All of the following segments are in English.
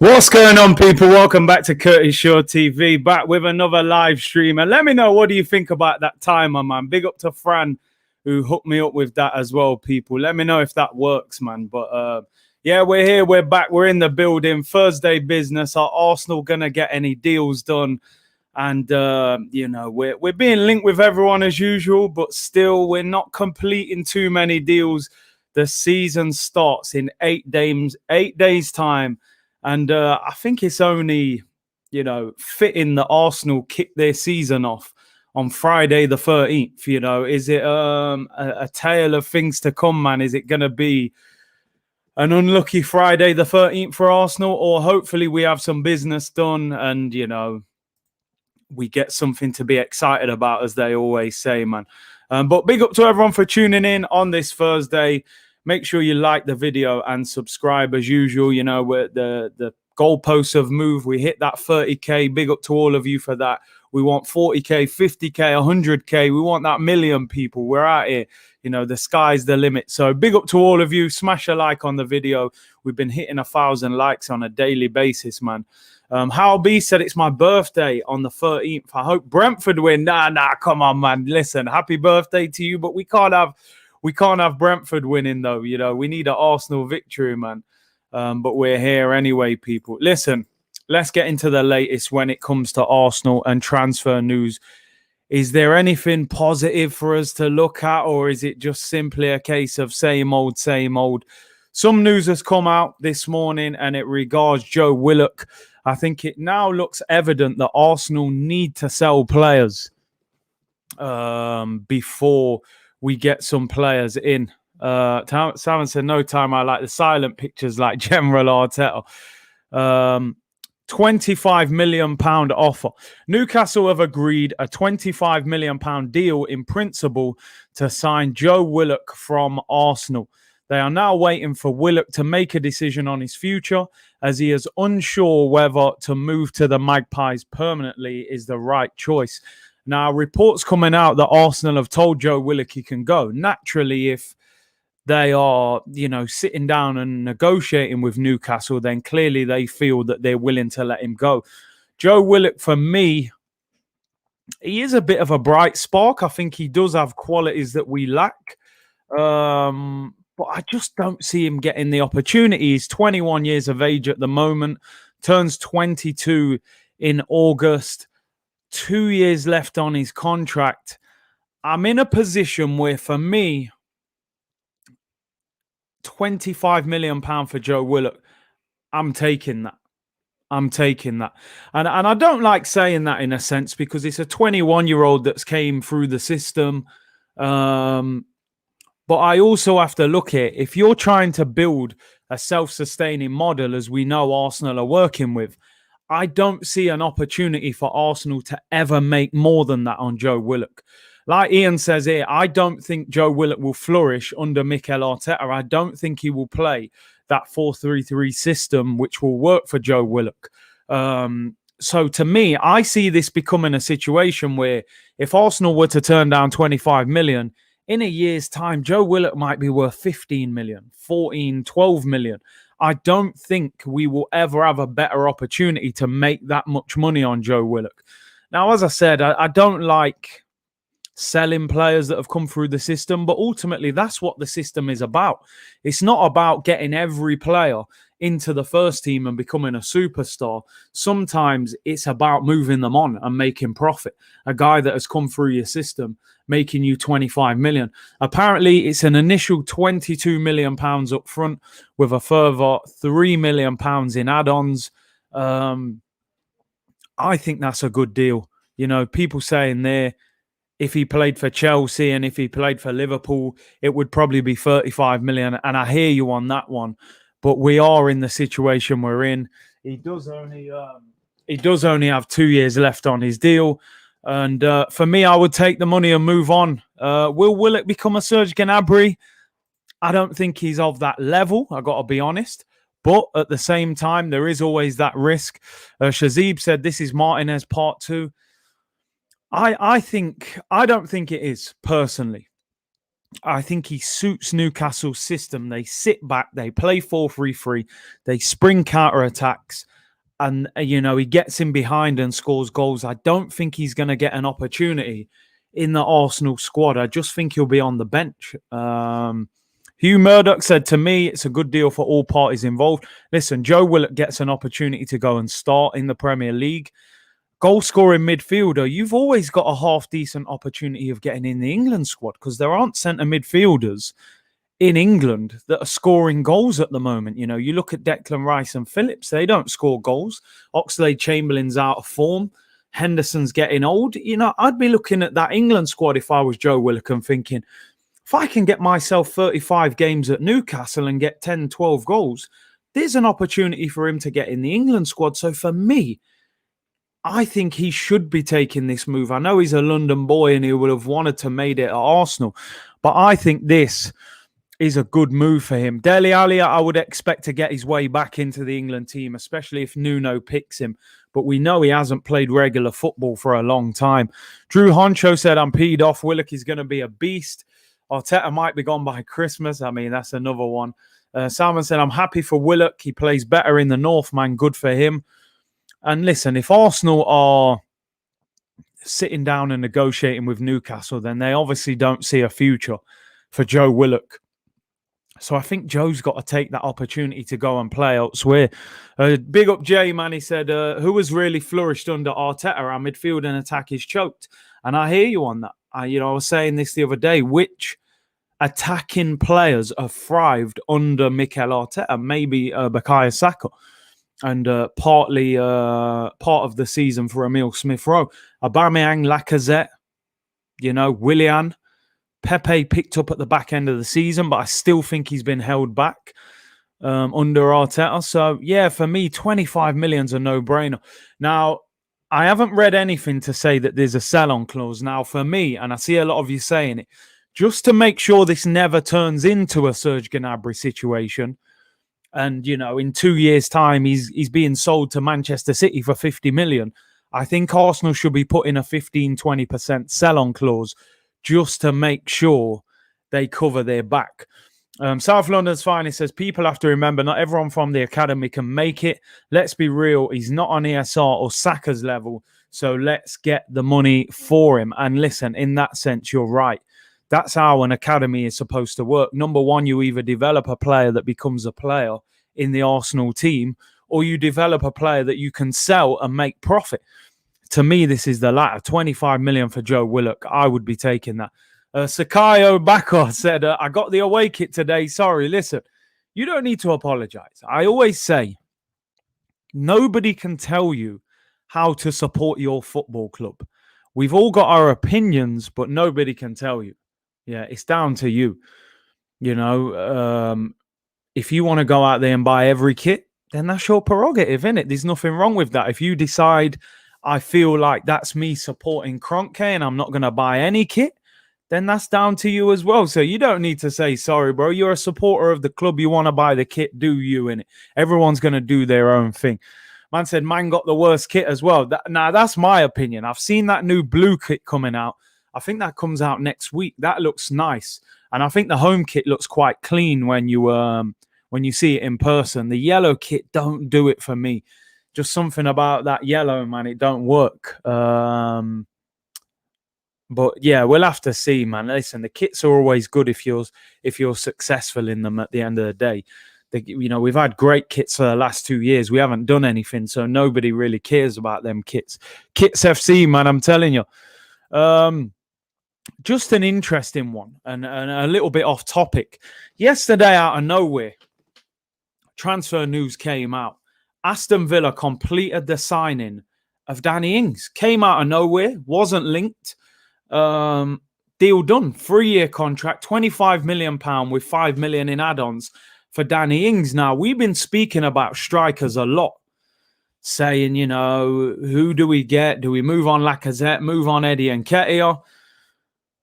What's going on, people? Welcome back to Curtis Shaw TV, back with another live stream. And let me know, what do you think about that timer, man? Big up to Fran, who hooked me up with that as well, people. Let me know if that works, man. But yeah, we're here, we're back, we're in the building. Thursday business. Are Arsenal gonna get any deals done? And you know, we're being linked with everyone as usual, but still, we're not completing too many deals. The season starts in 8 days time. And I think it's only, you know, fitting that Arsenal kick their season off on Friday the 13th. You know, is it a tale of things to come, man? Is it going to be an unlucky Friday the 13th for Arsenal? Or hopefully we have some business done and, you know, we get something to be excited about, as they always say, man. But big up to everyone for tuning in on this Thursday. Make sure you like the video and subscribe as usual. You know, the goalposts have moved. We hit that 30K. Big up to all of you for that. We want 40K, 50K, 100K. We want that million, people. We're out here. You know, the sky's the limit. So big up to all of you. Smash a like on the video. We've been hitting 1,000 likes on a daily basis, man. Hal B said it's my birthday on the 13th. I hope Brentford win. Nah, come on, man. Listen, happy birthday to you, but we can't have Brentford winning, though. You know, we need an Arsenal victory, man. But we're here anyway, people. Listen, let's get into the latest when it comes to Arsenal and transfer news. Is there anything positive for us to look at, or is it just simply a case of same old, same old? Some news has come out this morning, and it regards Joe Willock. I think it now looks evident that Arsenal need to sell players before we get some players in. Simon said, no time. I like the silent pictures like General Arteta. £25 million offer. Newcastle have agreed a £25 million deal in principle to sign Joe Willock from Arsenal. They are now waiting for Willock to make a decision on his future, as he is unsure whether to move to the Magpies permanently is the right choice. Now, reports coming out that Arsenal have told Joe Willock he can go. Naturally, if they are, you know, sitting down and negotiating with Newcastle, then clearly they feel that they're willing to let him go. Joe Willock, for me, he is a bit of a bright spark. I think he does have qualities that we lack. But I just don't see him getting the opportunity. He's 21 years of age at the moment, turns 22 in August. 2 years left on his contract. I'm in a position where, for me, £25 million for Joe Willock, I'm taking that. And I don't like saying that in a sense, because it's a 21-year-old that's came through the system. But I also have to look at, if you're trying to build a self-sustaining model, as we know Arsenal are working with, I don't see an opportunity for Arsenal to ever make more than that on Joe Willock. Like Ian says here, I don't think Joe Willock will flourish under Mikel Arteta. I don't think he will play that 4-3-3 system, which will work for Joe Willock. So to me, I see this becoming a situation where if Arsenal were to turn down 25 million, in a year's time, Joe Willock might be worth 15 million, 14, 12 million. I don't think we will ever have a better opportunity to make that much money on Joe Willock. Now, as I said, I don't like selling players that have come through the system, but ultimately that's what the system is about. It's not about getting every player into the first team and becoming a superstar. Sometimes it's about moving them on and making profit. A guy that has come through your system, making you 25 million. Apparently, it's an initial 22 million pounds up front with a further 3 million pounds in add-ons. I think that's a good deal. You know, people saying there, if he played for Chelsea and if he played for Liverpool, it would probably be 35 million. And I hear you on that one. But we are in the situation we're in. He does only have 2 years left on his deal. And for me, I would take the money and move on. Will Willock become a Serge Gnabry? I don't think he's of that level, I got to be honest. But at the same time, there is always that risk. Shazib said this is Martinez part 2. I don't think it is, personally. I think he suits Newcastle's system. They sit back, they play 4-3-3, they spring counter-attacks. and, he gets in behind and scores goals, I don't think he's going to get an opportunity in the Arsenal squad. I just think he'll be on the bench. Hugh Murdoch said, to me, it's a good deal for all parties involved. Listen, Joe Willock gets an opportunity to go and start in the Premier League. Goal-scoring midfielder, you've always got a half-decent opportunity of getting in the England squad because there aren't centre midfielders in England that are scoring goals at the moment. You look at Declan Rice and Phillips, they don't score goals. Oxlade-Chamberlain's out of form. Henderson's getting old. I'd be looking at that England squad if I was Joe Willock and thinking, if I can get myself 35 games at Newcastle and get 10, 12 goals, there's an opportunity for him to get in the England squad. So for me, I think he should be taking this move. I know he's a London boy and he would have wanted to made it at Arsenal, but I think this is a good move for him. Dele Alli, I would expect to get his way back into the England team, especially if Nuno picks him. But we know he hasn't played regular football for a long time. Drew Honcho said, I'm peed off. Willock is going to be a beast. Arteta might be gone by Christmas. I mean, that's another one. Salman said, I'm happy for Willock. He plays better in the North, man. Good for him. And listen, if Arsenal are sitting down and negotiating with Newcastle, then they obviously don't see a future for Joe Willock. So I think Joe's got to take that opportunity to go and play elsewhere. Big up Jay, man. He said, who has really flourished under Arteta? Our midfield and attack is choked. And I hear you on that. I was saying this the other day. Which attacking players have thrived under Mikel Arteta? Maybe Bukayo Saka. And partly part of the season for Emile Smith-Rowe. Aubameyang, Lacazette, Willian. Pepe picked up at the back end of the season, but I still think he's been held back under Arteta. So, yeah, for me, 25 million's a no-brainer. Now, I haven't read anything to say that there's a sell-on clause. Now, for me, and I see a lot of you saying it, just to make sure this never turns into a Serge Gnabry situation, and, in 2 years' time, he's being sold to Manchester City for 50 million, I think Arsenal should be putting a 15-20% sell-on clause just to make sure they cover their back. South London's Finest says, people have to remember not everyone from the academy can make it. Let's be real. He's not on ESR or Saka's level. So let's get the money for him. And listen, in that sense, you're right. That's how an academy is supposed to work. Number one, you either develop a player that becomes a player in the Arsenal team, or you develop a player that you can sell and make profit. To me, this is the latter. 25 million for Joe Willock. I would be taking that. Sakayo Bako said, I got the away kit today. Sorry, listen, you don't need to apologize. I always say, nobody can tell you how to support your football club. We've all got our opinions, but nobody can tell you. Yeah, it's down to you. If you want to go out there and buy every kit, then that's your prerogative, isn't it? There's nothing wrong with that. If you decide, I feel like that's me supporting Kroenke and I'm not going to buy any kit, then that's down to you as well. So you don't need to say, sorry, bro. You're a supporter of the club. You want to buy the kit, do you in it? Everyone's going to do their own thing. Man said, man got the worst kit as well. Now, that's my opinion. I've seen that new blue kit coming out. I think that comes out next week. That looks nice. And I think the home kit looks quite clean when you see it in person. The yellow kit don't do it for me. Just something about that yellow, man. It don't work. But yeah, we'll have to see, man. Listen, the kits are always good if you're successful in them at the end of the day. We've had great kits for the last 2 years. We haven't done anything, so nobody really cares about them kits. Kits FC, man, I'm telling you. Just an interesting one and a little bit off topic. Yesterday, out of nowhere, transfer news came out. Aston Villa completed the signing of Danny Ings. Came out of nowhere, wasn't linked. Deal done. 3-year contract, £25 million with £5 million in add-ons for Danny Ings. Now, we've been speaking about strikers a lot, saying, who do we get? Do we move on Lacazette, move on Eddie Nketiah?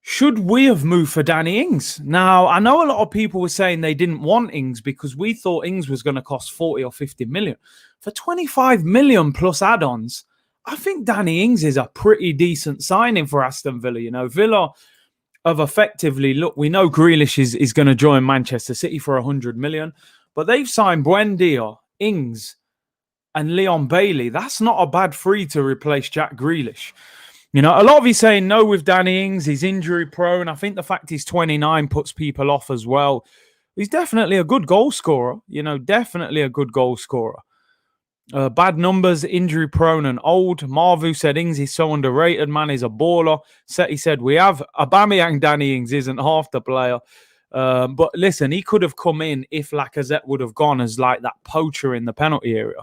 Should we have moved for Danny Ings? Now, I know a lot of people were saying they didn't want Ings because we thought Ings was going to cost 40 or 50 million. For 25 million plus add-ons, I think Danny Ings is a pretty decent signing for Aston Villa. Villa have effectively, look, we know Grealish is going to join Manchester City for 100 million, but they've signed Buendia, Ings, and Leon Bailey. That's not a bad free to replace Jack Grealish. You know, a lot of you saying no with Danny Ings. He's injury prone. I think the fact he's 29 puts people off as well. He's definitely a good goal scorer. You know, definitely a good goal scorer. Bad numbers, injury prone and old. Marvu said Ings is so underrated, man. He's a baller. He said we have Aubameyang. Danny Ings isn't half the player. But listen, he could have come in if Lacazette would have gone as like that poacher in the penalty area.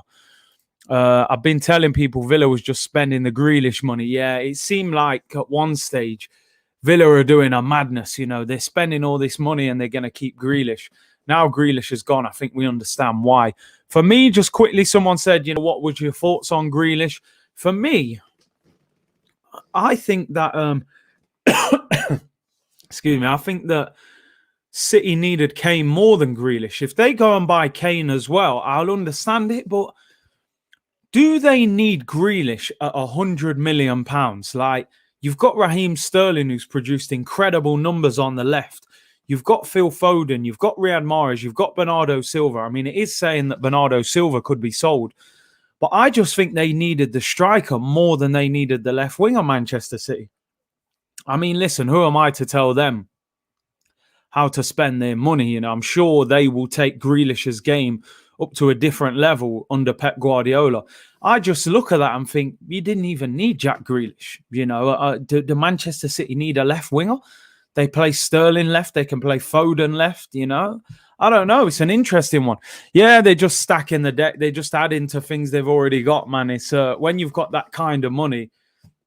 I've been telling people Villa was just spending the Grealish money. Yeah, it seemed like at one stage Villa are doing a madness. You know, they're spending all this money and they're going to keep Grealish. Now Grealish has gone. I think we understand why. For me, just quickly, someone said, you know, what was your thoughts on Grealish? For me, I think that, excuse me, I think that City needed Kane more than Grealish. If they go and buy Kane as well, I'll understand it. But do they need Grealish at £100 million? Like, you've got Raheem Sterling, who's produced incredible numbers on the left. You've got Phil Foden. You've got Riyad Mahrez. You've got Bernardo Silva. I mean, it is saying that Bernardo Silva could be sold. But I just think they needed the striker more than they needed the left winger, Manchester City. I mean, listen, who am I to tell them how to spend their money? You know, I'm sure they will take Grealish's game up to a different level under Pep Guardiola. I just look at that and think, you didn't even need Jack Grealish. You know, do Manchester City need a left winger? They play Sterling left. They can play Foden left, you know. I don't know. It's an interesting one. Yeah, they're just stacking the deck. They're just adding to things they've already got, man. It's when you've got that kind of money,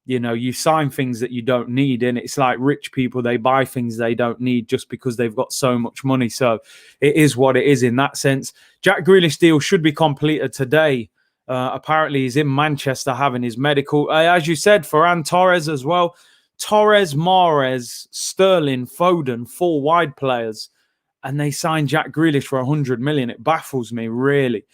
you know, you sign things that you don't need. And it's like rich people, they buy things they don't need just because they've got so much money. So it is what it is in that sense. Jack Grealish deal should be completed today. Apparently, he's in Manchester having his medical. As you said, Ferran Torres as well. Torres, Mahrez, Sterling, Foden, 4 wide players, and they signed Jack Grealish for 100 million. It baffles me, really.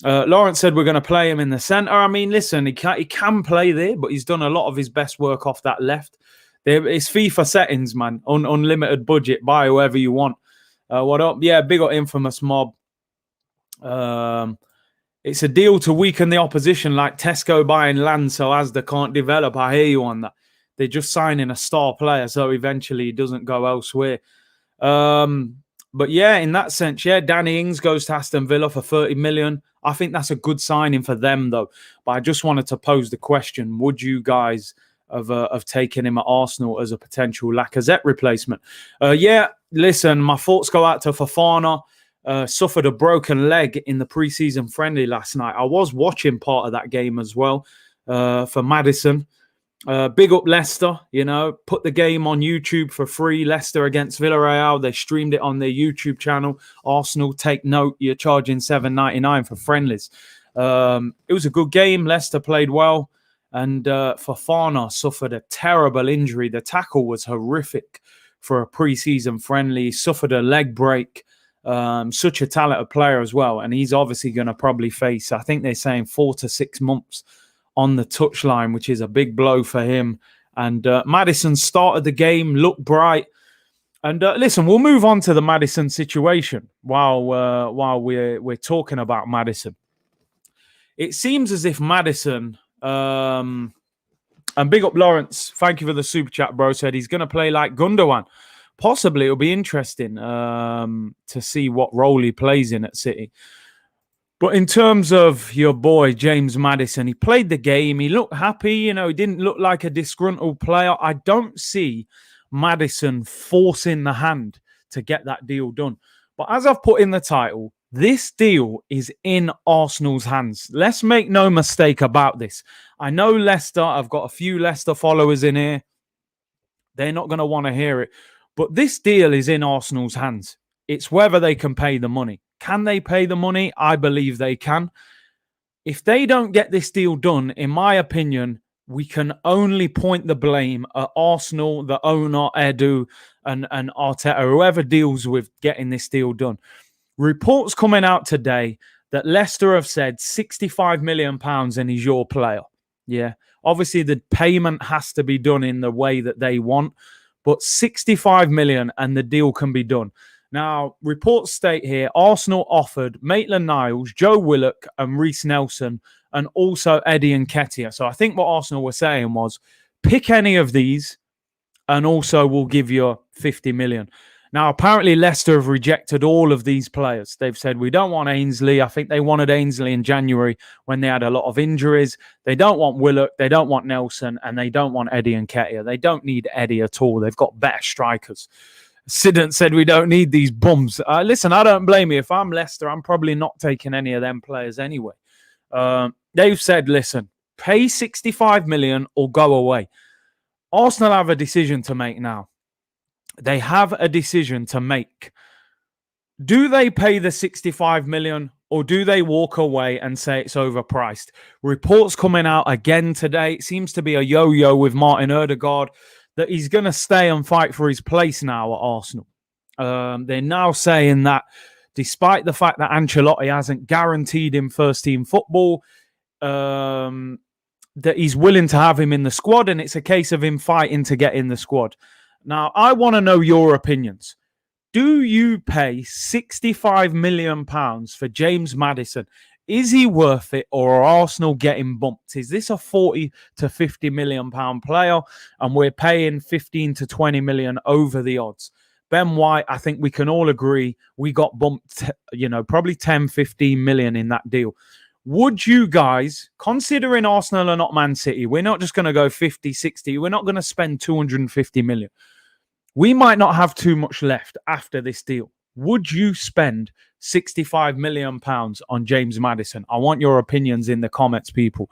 Lawrence said we're going to play him in the centre. I mean, listen, he can play there, but he's done a lot of his best work off that left. It's FIFA settings, man. Unlimited budget. Buy whoever you want. What up? Yeah, big up Infamous Mob. It's a deal to weaken the opposition, like Tesco buying land so Asda can't develop. I hear you on that. They're just signing a star player, so eventually he doesn't go elsewhere. But yeah, in that sense, yeah, Danny Ings goes to Aston Villa for 30 million. I think that's a good signing for them, though. But I just wanted to pose the question, would you guys have taken him at Arsenal as a potential Lacazette replacement? Yeah, listen, my thoughts go out to Fofana. Suffered a broken leg in the pre-season friendly last night. I was watching part of that game as well for Maddison. Big up Leicester, you know, put the game on YouTube for free. Leicester against Villarreal. They streamed it on their YouTube channel. Arsenal, take note, you're charging $7.99 for friendlies. It was a good game. Leicester played well. And Fofana suffered a terrible injury. The tackle was horrific for a pre-season friendly. He suffered a leg break. Such a talented player as well. And he's obviously going to probably face, I think they're saying 4 to 6 months on the touchline, which is a big blow for him. And Maddison started the game, looked bright. And listen, we'll move on to the Maddison situation while we're talking about Maddison. It seems as if Maddison, and big up Lawrence, thank you for the super chat, bro, said he's going to play like Gundogan. Possibly it'll be interesting to see what role he plays in at City. But in terms of your boy, James Maddison, he played the game. He looked happy. You know, he didn't look like a disgruntled player. I don't see Maddison forcing the hand to get that deal done. But as I've put in the title, this deal is in Arsenal's hands. Let's make no mistake about this. I know Leicester. I've got a few Leicester followers in here. They're not going to want to hear it. But this deal is in Arsenal's hands. It's whether they can pay the money. Can they pay the money? I believe they can. If they don't get this deal done, in my opinion, we can only point the blame at Arsenal, the owner, Edu, and Arteta, whoever deals with getting this deal done. Reports coming out today that Leicester have said £65 million and he's your player. Yeah. Obviously, the payment has to be done in the way that they want, but 65 million and the deal can be done. Now, reports state here, Arsenal offered Maitland-Niles, Joe Willock and Reece Nelson, and also Eddie Nketiah. So I think what Arsenal were saying was, pick any of these, and also we'll give you 50 million. Now, apparently Leicester have rejected all of these players. They've said, we don't want Ainsley. I think they wanted Ainsley in January when they had a lot of injuries. They don't want Willock. They don't want Nelson. And they don't want Eddie Nketiah. They don't need Eddie at all. They've got better strikers. Sidant said, we don't need these bums. Listen, I don't blame you. If I'm Leicester, I'm probably not taking any of them players anyway. They've said, listen, pay 65 million or go away. Arsenal have a decision to make now. They have a decision to make. Do they pay the 65 million or do they walk away and say it's overpriced? Reports coming out again today. It seems to be a yo-yo with Martin Ødegaard that he's going to stay and fight for his place now at Arsenal. They're now saying that despite the fact that Ancelotti hasn't guaranteed him first-team football, that he's willing to have him in the squad, and it's a case of him fighting to get in the squad. Now, I want to know your opinions. Do you pay £65 million for James Maddison? Is he worth it, or are Arsenal getting bumped? Is this a 40 to 50 million pound player and we're paying 15 to 20 million over the odds? Ben White, I think we can all agree we got bumped, probably 10, 15 million in that deal. Would you guys, considering Arsenal are not Man City, we're not just going to go 50, 60, we're not going to spend 250 million. We might not have too much left after this deal. Would you spend £65 million on James Maddison? I want your opinions in the comments, people.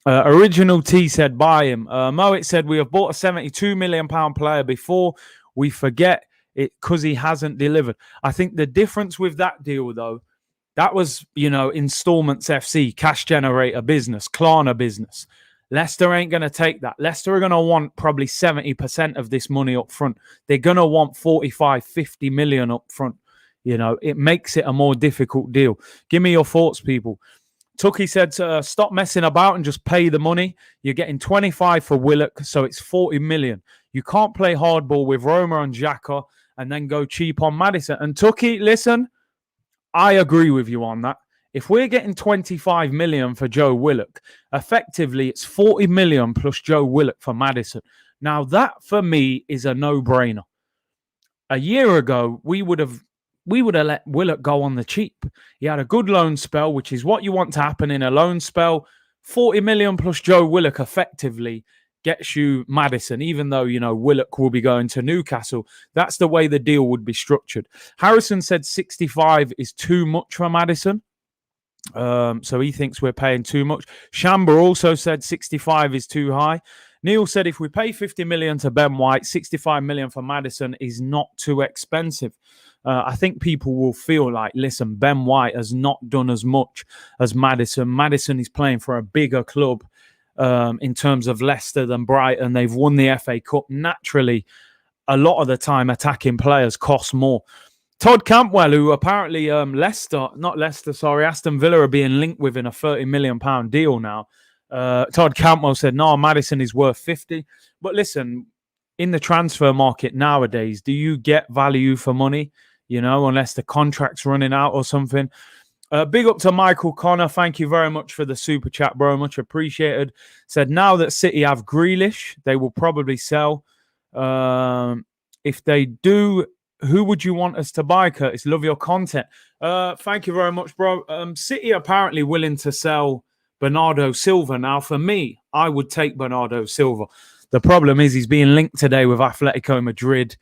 Original T said, buy him. Moet said, we have bought a £72 million player before. We forget it because he hasn't delivered. I think the difference with that deal, though, that was, Installments FC, cash generator business, Klarna business. Leicester ain't going to take that. Leicester are going to want probably 70% of this money up front. They're going to want 45, 50 million up front. It makes it a more difficult deal. Give me your thoughts, people. Tucky said, stop messing about and just pay the money. You're getting 25 for Willock, so it's 40 million. You can't play hardball with Roma and Xhaka and then go cheap on Maddison. And Tucky, listen, I agree with you on that. If we're getting 25 million for Joe Willock, effectively it's 40 million plus Joe Willock for Maddison. Now that for me is a no-brainer. A year ago, we would have let Willock go on the cheap. He had a good loan spell, which is what you want to happen in a loan spell. 40 million plus Joe Willock effectively gets you Maddison, even though, Willock will be going to Newcastle. That's the way the deal would be structured. Harrison said 65 is too much for Maddison. So he thinks we're paying too much. Shamba also said 65 is too high. Neil said if we pay 50 million to Ben White, 65 million for Maddison is not too expensive. I think people will feel like, listen, Ben White has not done as much as Maddison. Maddison is playing for a bigger club in terms of Leicester than Brighton. They've won the FA Cup. Naturally, a lot of the time attacking players cost more. Todd Campbell, who apparently Aston Villa are being linked with in a £30 million deal now. Todd Campbell said, no, Maddison is worth 50. But listen, in the transfer market nowadays, do you get value for money? Unless the contract's running out or something. Big up to Michael Connor. Thank you very much for the super chat, bro. Much appreciated. Said, now that City have Grealish, they will probably sell. If they do, who would you want us to buy, Curtis? Love your content. Thank you very much, bro. City apparently willing to sell Bernardo Silva. Now, for me, I would take Bernardo Silva. The problem is he's being linked today with Atletico Madrid.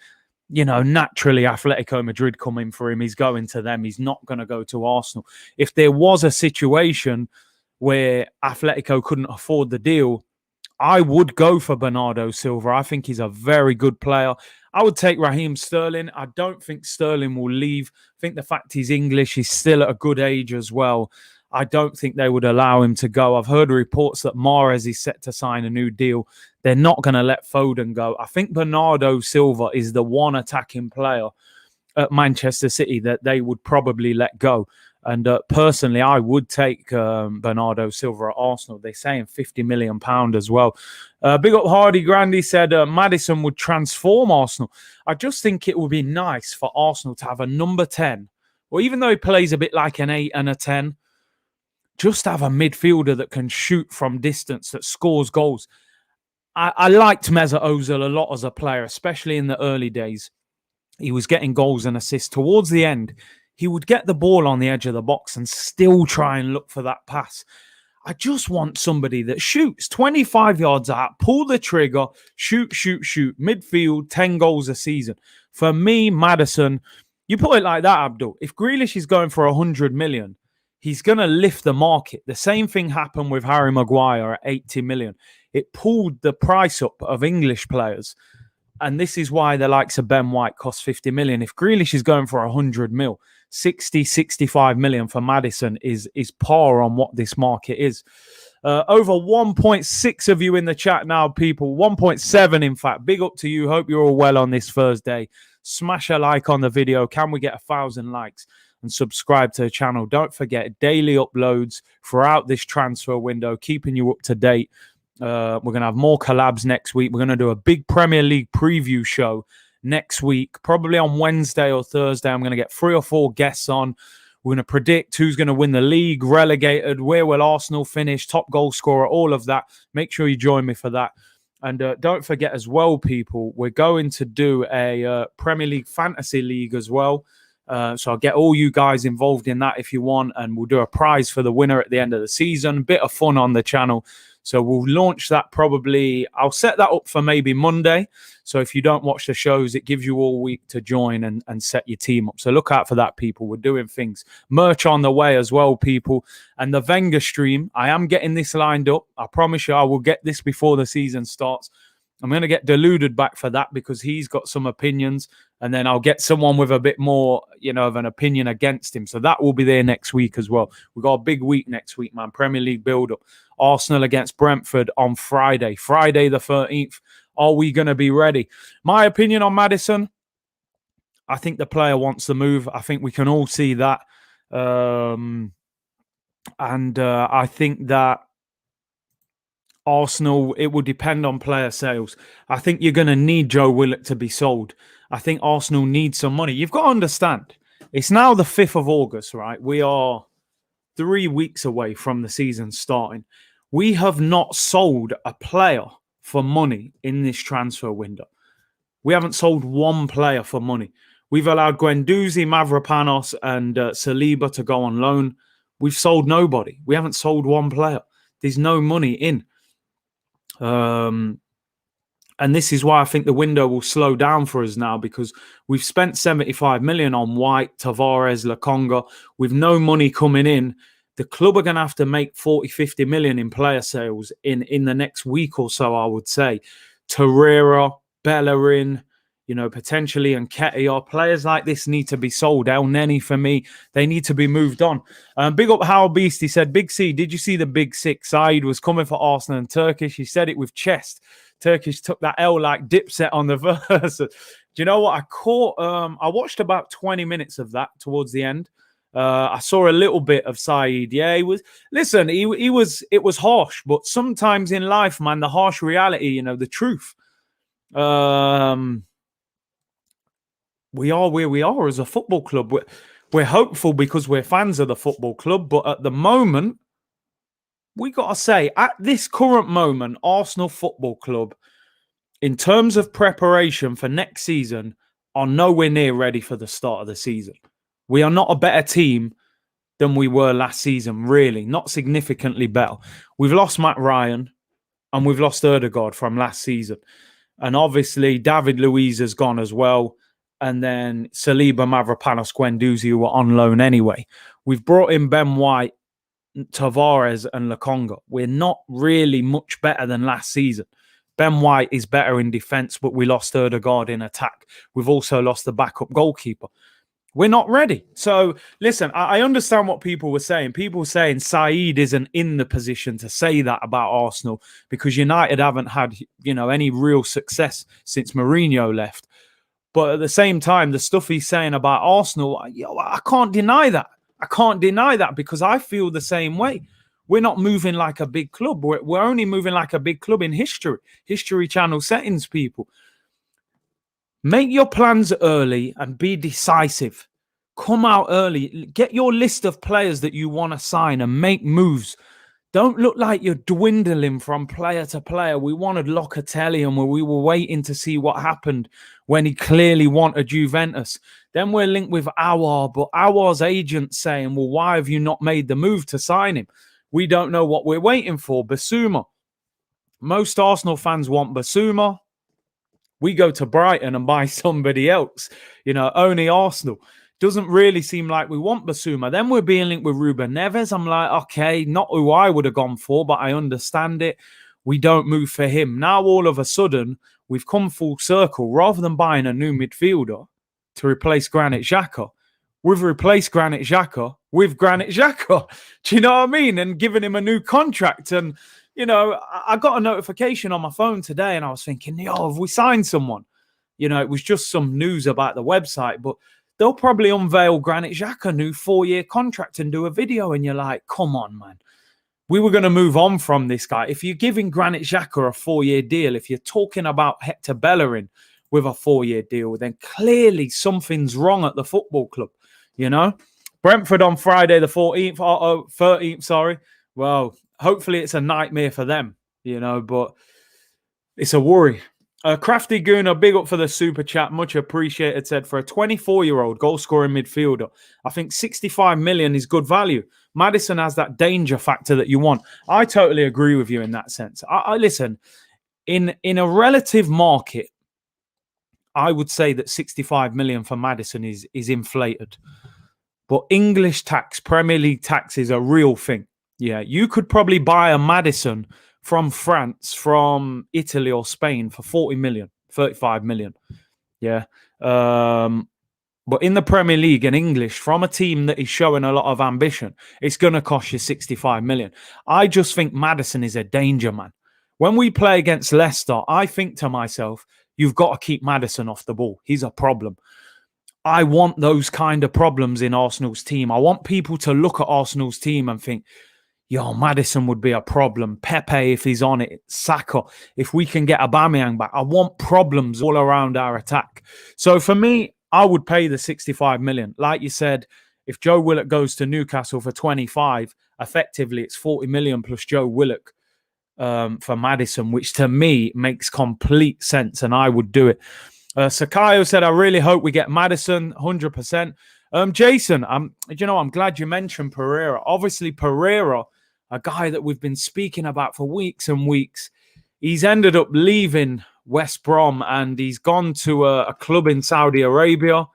Naturally, Atletico Madrid coming for him. He's going to them. He's not going to go to Arsenal. If there was a situation where Atletico couldn't afford the deal, I would go for Bernardo Silva. I think he's a very good player. I would take Raheem Sterling. I don't think Sterling will leave. I think the fact he's English, he's still at a good age as well. I don't think they would allow him to go. I've heard reports that Mahrez is set to sign a new deal. They're not going to let Foden go. I think Bernardo Silva is the one attacking player at Manchester City that they would probably let go. And personally, I would take Bernardo Silva at Arsenal. They're saying £50 million as well. Big up Hardy Grandy said Maddison would transform Arsenal. I just think it would be nice for Arsenal to have a number 10, or even though he plays a bit like an 8 and a 10, just have a midfielder that can shoot from distance, that scores goals. I liked Mesut Ozil a lot as a player, especially in the early days. He was getting goals and assists. Towards the end, he would get the ball on the edge of the box and still try and look for that pass. I just want somebody that shoots 25 yards out, pull the trigger, shoot. Midfield, 10 goals a season. For me, Maddison, you put it like that, Abdul. If Grealish is going for 100 million, he's going to lift the market. The same thing happened with Harry Maguire at 80 million. It pulled the price up of English players. And this is why the likes of Ben White cost 50 million. If Grealish is going for 100 mil, 60, 65 million for Maddison is par on what this market is. Over 1.6 of you in the chat now, people. 1.7, in fact. Big up to you. Hope you're all well on this Thursday. Smash a like on the video. Can we get 1,000 likes? And subscribe to the channel. Don't forget, daily uploads throughout this transfer window, keeping you up to date. We're going to have more collabs next week. We're going to do a big Premier League preview show next week, probably on Wednesday or Thursday. I'm going to get 3 or 4 guests on. We're going to predict who's going to win the league, relegated, where will Arsenal finish, top goal scorer, all of that. Make sure you join me for that. And don't forget as well, people, we're going to do a Premier League Fantasy League as well. So I'll get all you guys involved in that if you want, and we'll do a prize for the winner at the end of the season. A bit of fun on the channel. So we'll launch that probably. I'll set that up for maybe Monday. So if you don't watch the shows, it gives you all week to join and set your team up. So look out for that, people. We're doing things. Merch on the way as well, people. And the Wenger stream, I am getting this lined up. I promise you I will get this before the season starts. I'm going to get Deluded back for that because he's got some opinions. And then I'll get someone with a bit more, of an opinion against him. So that will be there next week as well. We've got a big week next week, man. Premier League build-up. Arsenal against Brentford on Friday the 13th. Are we going to be ready? My opinion on Maddison, I think the player wants the move. I think we can all see that. And I think that Arsenal, it will depend on player sales. I think you're going to need Joe Willock to be sold. I think Arsenal need some money. You've got to understand, it's now the 5th of August, right? We are 3 weeks away from the season starting. We have not sold a player for money in this transfer window. We haven't sold one player for money. We've allowed Guendouzi, Mavropanos and Saliba to go on loan. We've sold nobody. We haven't sold one player. There's no money in. And this is why I think the window will slow down for us now, because we've spent 75 million on White, Tavares, Lokonga. With no money coming in, the club are going to have to make 40, 50 million in player sales in the next week or so, I would say. Torreira, Bellerin, potentially, and Nketiah. Players like this need to be sold. El Neni, for me, they need to be moved on. Big up How Beast. He said, Big C, did you see the Big Six? Saeed was coming for Arsenal and Turkish. He said it with chest. Turkish took that L like Dipset on the verse. Do you know what? I watched about 20 minutes of that towards the end. I saw a little bit of Saeed. Yeah, he was. Listen, it was harsh, but sometimes in life, man, the harsh reality, the truth. We are where we are as a football club. We're hopeful because we're fans of the football club, but at the moment, we got to say, at this current moment, Arsenal Football Club, in terms of preparation for next season, are nowhere near ready for the start of the season. We are not a better team than we were last season, really. Not significantly better. We've lost Matt Ryan and we've lost Ødegaard from last season. And obviously, David Luiz has gone as well. And then Saliba, Mavropanos, Guendouzi, who were on loan anyway. We've brought in Ben White, Tavares and Lokonga. We're not really much better than last season. Ben White is better in defence, but we lost Ødegaard in attack. We've also lost the backup goalkeeper. We're not ready. So, listen, I understand what people were saying. People saying Saeed isn't in the position to say that about Arsenal because United haven't had, any real success since Mourinho left. But at the same time, the stuff he's saying about Arsenal, I can't deny that. I can't deny that because I feel the same way. We're not moving like a big club. We're only moving like a big club in history. History Channel settings, people. Make your plans early and be decisive. Come out early. Get your list of players that you want to sign and make moves. Don't look like you're dwindling from player to player. We wanted Locatelli and we were waiting to see what happened when he clearly wanted Juventus. Then we're linked with Aouar, but Aouar's agent saying, well, why have you not made the move to sign him? We don't know what we're waiting for. Basuma. Most Arsenal fans want Basuma. We go to Brighton and buy somebody else. Only Arsenal. Doesn't really seem like we want Basuma. Then we're being linked with Ruben Neves. I'm like, okay, not who I would have gone for, but I understand it. We don't move for him. Now, all of a sudden, we've come full circle. Rather than buying a new midfielder to replace Granit Xhaka, we've replaced Granit Xhaka with Granit Xhaka. Do you know what I mean? And giving him a new contract. And, I got a notification on my phone today and I was thinking, have we signed someone? It was just some news about the website, but they'll probably unveil Granit Xhaka new 4-year contract and do a video. And you're like, come on, man. We were going to move on from this guy. If you're giving Granit Xhaka a 4-year deal, if you're talking about Hector Bellerin with a 4-year deal, then clearly something's wrong at the football club, Brentford on Friday the 13th, sorry. Well, hopefully it's a nightmare for them, but it's a worry. Crafty Gooner, big up for the super chat. Much appreciated, said, for a 24-year-old goal-scoring midfielder, I think 65 million is good value. Maddison has that danger factor that you want. I totally agree with you in that sense. I listen, in a relative market, I would say that 65 million for Maddison is inflated. But English tax, Premier League tax is a real thing. Yeah, you could probably buy a Maddison from France, from Italy or Spain for 40 million, 35 million. Yeah. But in the Premier League in English, from a team that is showing a lot of ambition, it's going to cost you 65 million. I just think Maddison is a danger, man. When we play against Leicester, I think to myself, you've got to keep Maddison off the ball. He's a problem. I want those kind of problems in Arsenal's team. I want people to look at Arsenal's team and think, Maddison would be a problem. Pepe, if he's on it. Saka, if we can get Aubameyang back. I want problems all around our attack. So for me, I would pay the 65 million. Like you said, if Joe Willock goes to Newcastle for 25, effectively it's 40 million plus Joe Willock for Maddison, which to me makes complete sense, and I would do it. Sakayo said, I really hope we get Maddison, 100%. Jason, I'm glad you mentioned Pereira. Obviously, Pereira, a guy that we've been speaking about for weeks and weeks, he's ended up leaving West Brom and he's gone to a club in Saudi Arabia,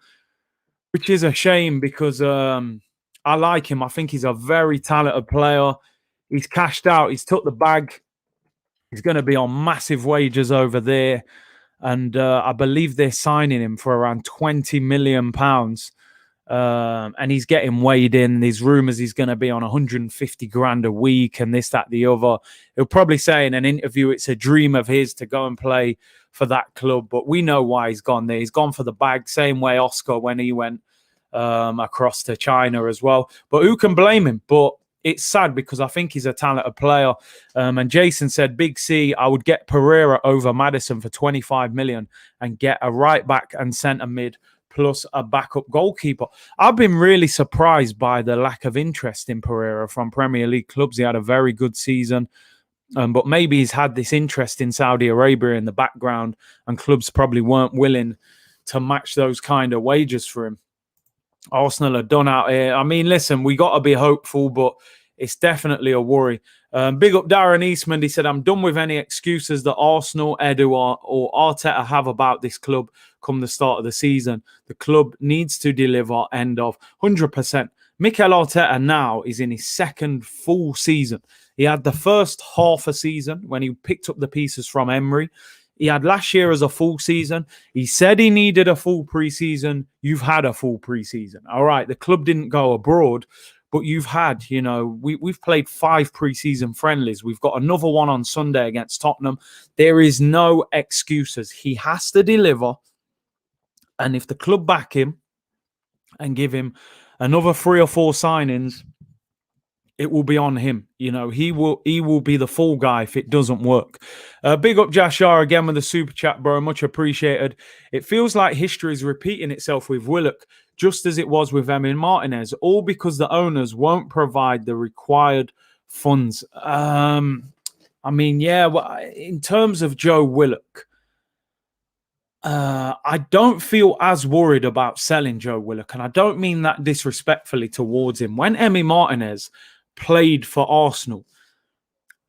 which is a shame because I like him. I think he's a very talented player. He's cashed out. He's took the bag. He's going to be on massive wages over there. And I believe they're signing him for around £20 million. And he's getting weighed in. There's rumours he's going to be on 150 grand a week and this, that, the other. He'll probably say in an interview it's a dream of his to go and play for that club. But we know why he's gone there. He's gone for the bag, same way Oscar when he went across to China as well. But who can blame him? But it's sad because I think he's a talented player. And Jason said, Big C, I would get Pereira over Maddison for 25 million and get a right back and centre mid plus a backup goalkeeper. I've been really surprised by the lack of interest in Pereira from Premier League clubs. He had a very good season, but maybe he's had this interest in Saudi Arabia in the background and clubs probably weren't willing to match those kind of wages for him. Arsenal are done out here. I mean, listen, we got to be hopeful, but it's definitely a worry. Big up Darren Eastman. He said, I'm done with any excuses that Arsenal, Edu, or Arteta have about this club come the start of the season. The club needs to deliver, end of 100%. Mikel Arteta now is in his second full season. He had the first half a season when he picked up the pieces from Emery. He had last year as a full season. He said he needed a full preseason. You've had a full preseason. All right, the club didn't go abroad, but you've had, we've played 5 preseason friendlies. We've got another one on Sunday against Tottenham. There is no excuses. He has to deliver. And if the club back him and give him another 3 or 4 signings, it will be on him. You know, he will be the fall guy if it doesn't work. Big up Jashar again with the super chat, bro. Much appreciated. It feels like history is repeating itself with Willock, just as it was with Emin Martinez, all because the owners won't provide the required funds. I mean, yeah, well, in terms of Joe Willock, I don't feel as worried about selling Joe Willock, and I don't mean that disrespectfully towards him. When Emi Martinez played for Arsenal,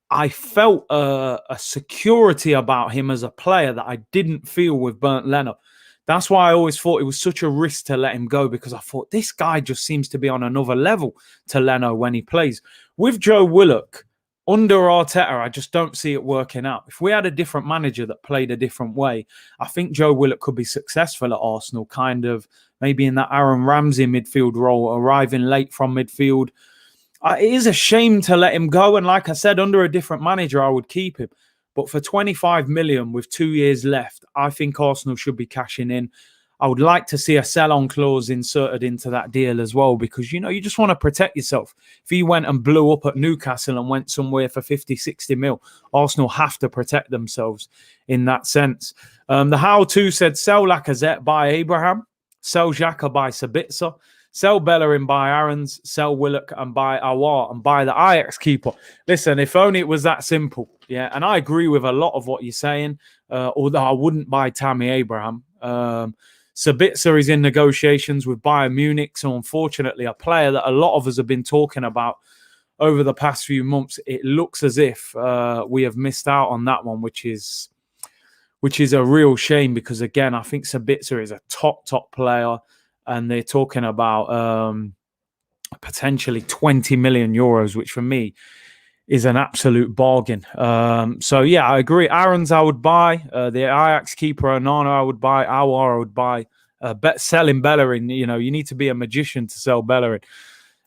I felt a security about him as a player that I didn't feel with Bernd Leno. That's why I always thought it was such a risk to let him go, because I thought this guy just seems to be on another level to Leno when he plays. With Joe Willock, under Arteta, I just don't see it working out. If we had a different manager that played a different way, I think Joe Willock could be successful at Arsenal, kind of maybe in that Aaron Ramsey midfield role, arriving late from midfield. It is a shame to let him go. And like I said, under a different manager, I would keep him. But for 25 million with 2 years left, I think Arsenal should be cashing in. I would like to see a sell-on clause inserted into that deal as well, because, you know, you just want to protect yourself. If he went and blew up at Newcastle and went somewhere for 50, 60 mil, Arsenal have to protect themselves in that sense. The how-to said, sell Lacazette, buy Abraham, sell Xhaka, buy Sabitzer, sell Bellerin, buy Aarons, sell Willock and buy Awar and buy the Ajax keeper. Listen, if only it was that simple. Yeah, and I agree with a lot of what you're saying, although I wouldn't buy Tammy Abraham. Sabitzer is in negotiations with Bayern Munich, so unfortunately a player that a lot of us have been talking about over the past few months. It looks as if we have missed out on that one, which is a real shame, because, again, I think Sabitzer is a top player, and they're talking about potentially 20 million euros, which for me is an absolute bargain. So, yeah, I agree. Aarons, I would buy. The Ajax keeper, Onana, I would buy. Awar, I would buy. Selling Bellerin, you know, you need to be a magician to sell Bellerin.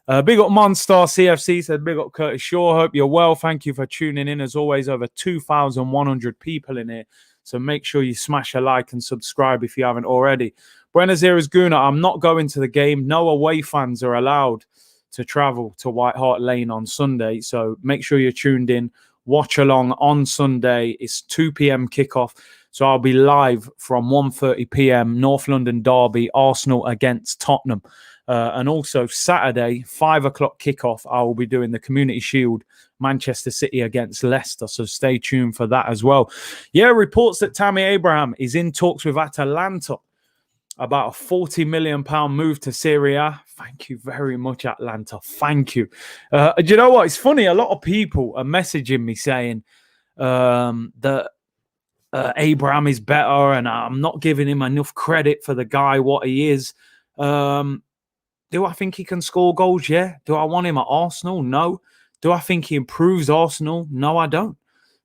Big up Monstar CFC said, big up Curtis Shaw. Hope you're well. Thank you for tuning in. As always, over 2,100 people in here. So make sure you smash a like and subscribe if you haven't already. Buenos Aires Guna, I'm not going to the game. No away fans are allowed to travel to White Hart Lane on Sunday. So make sure you're tuned in. Watch along on Sunday. It's 2 p.m. kickoff. So I'll be live from 1:30 p.m. North London derby, Arsenal against Tottenham. And also Saturday, 5 o'clock kickoff, I will be doing the Community Shield, Manchester City against Leicester. So stay tuned for that as well. Yeah, reports that Tammy Abraham is in talks with Atalanta about a £40 million move to Serie A. Thank you very much, Atlanta. Thank you. Do you know what? It's funny. A lot of people are messaging me saying that Abraham is better and I'm not giving him enough credit for the guy, what he is. Do I think he can score goals? Yeah. Do I want him at Arsenal? No. Do I think he improves Arsenal? No, I don't.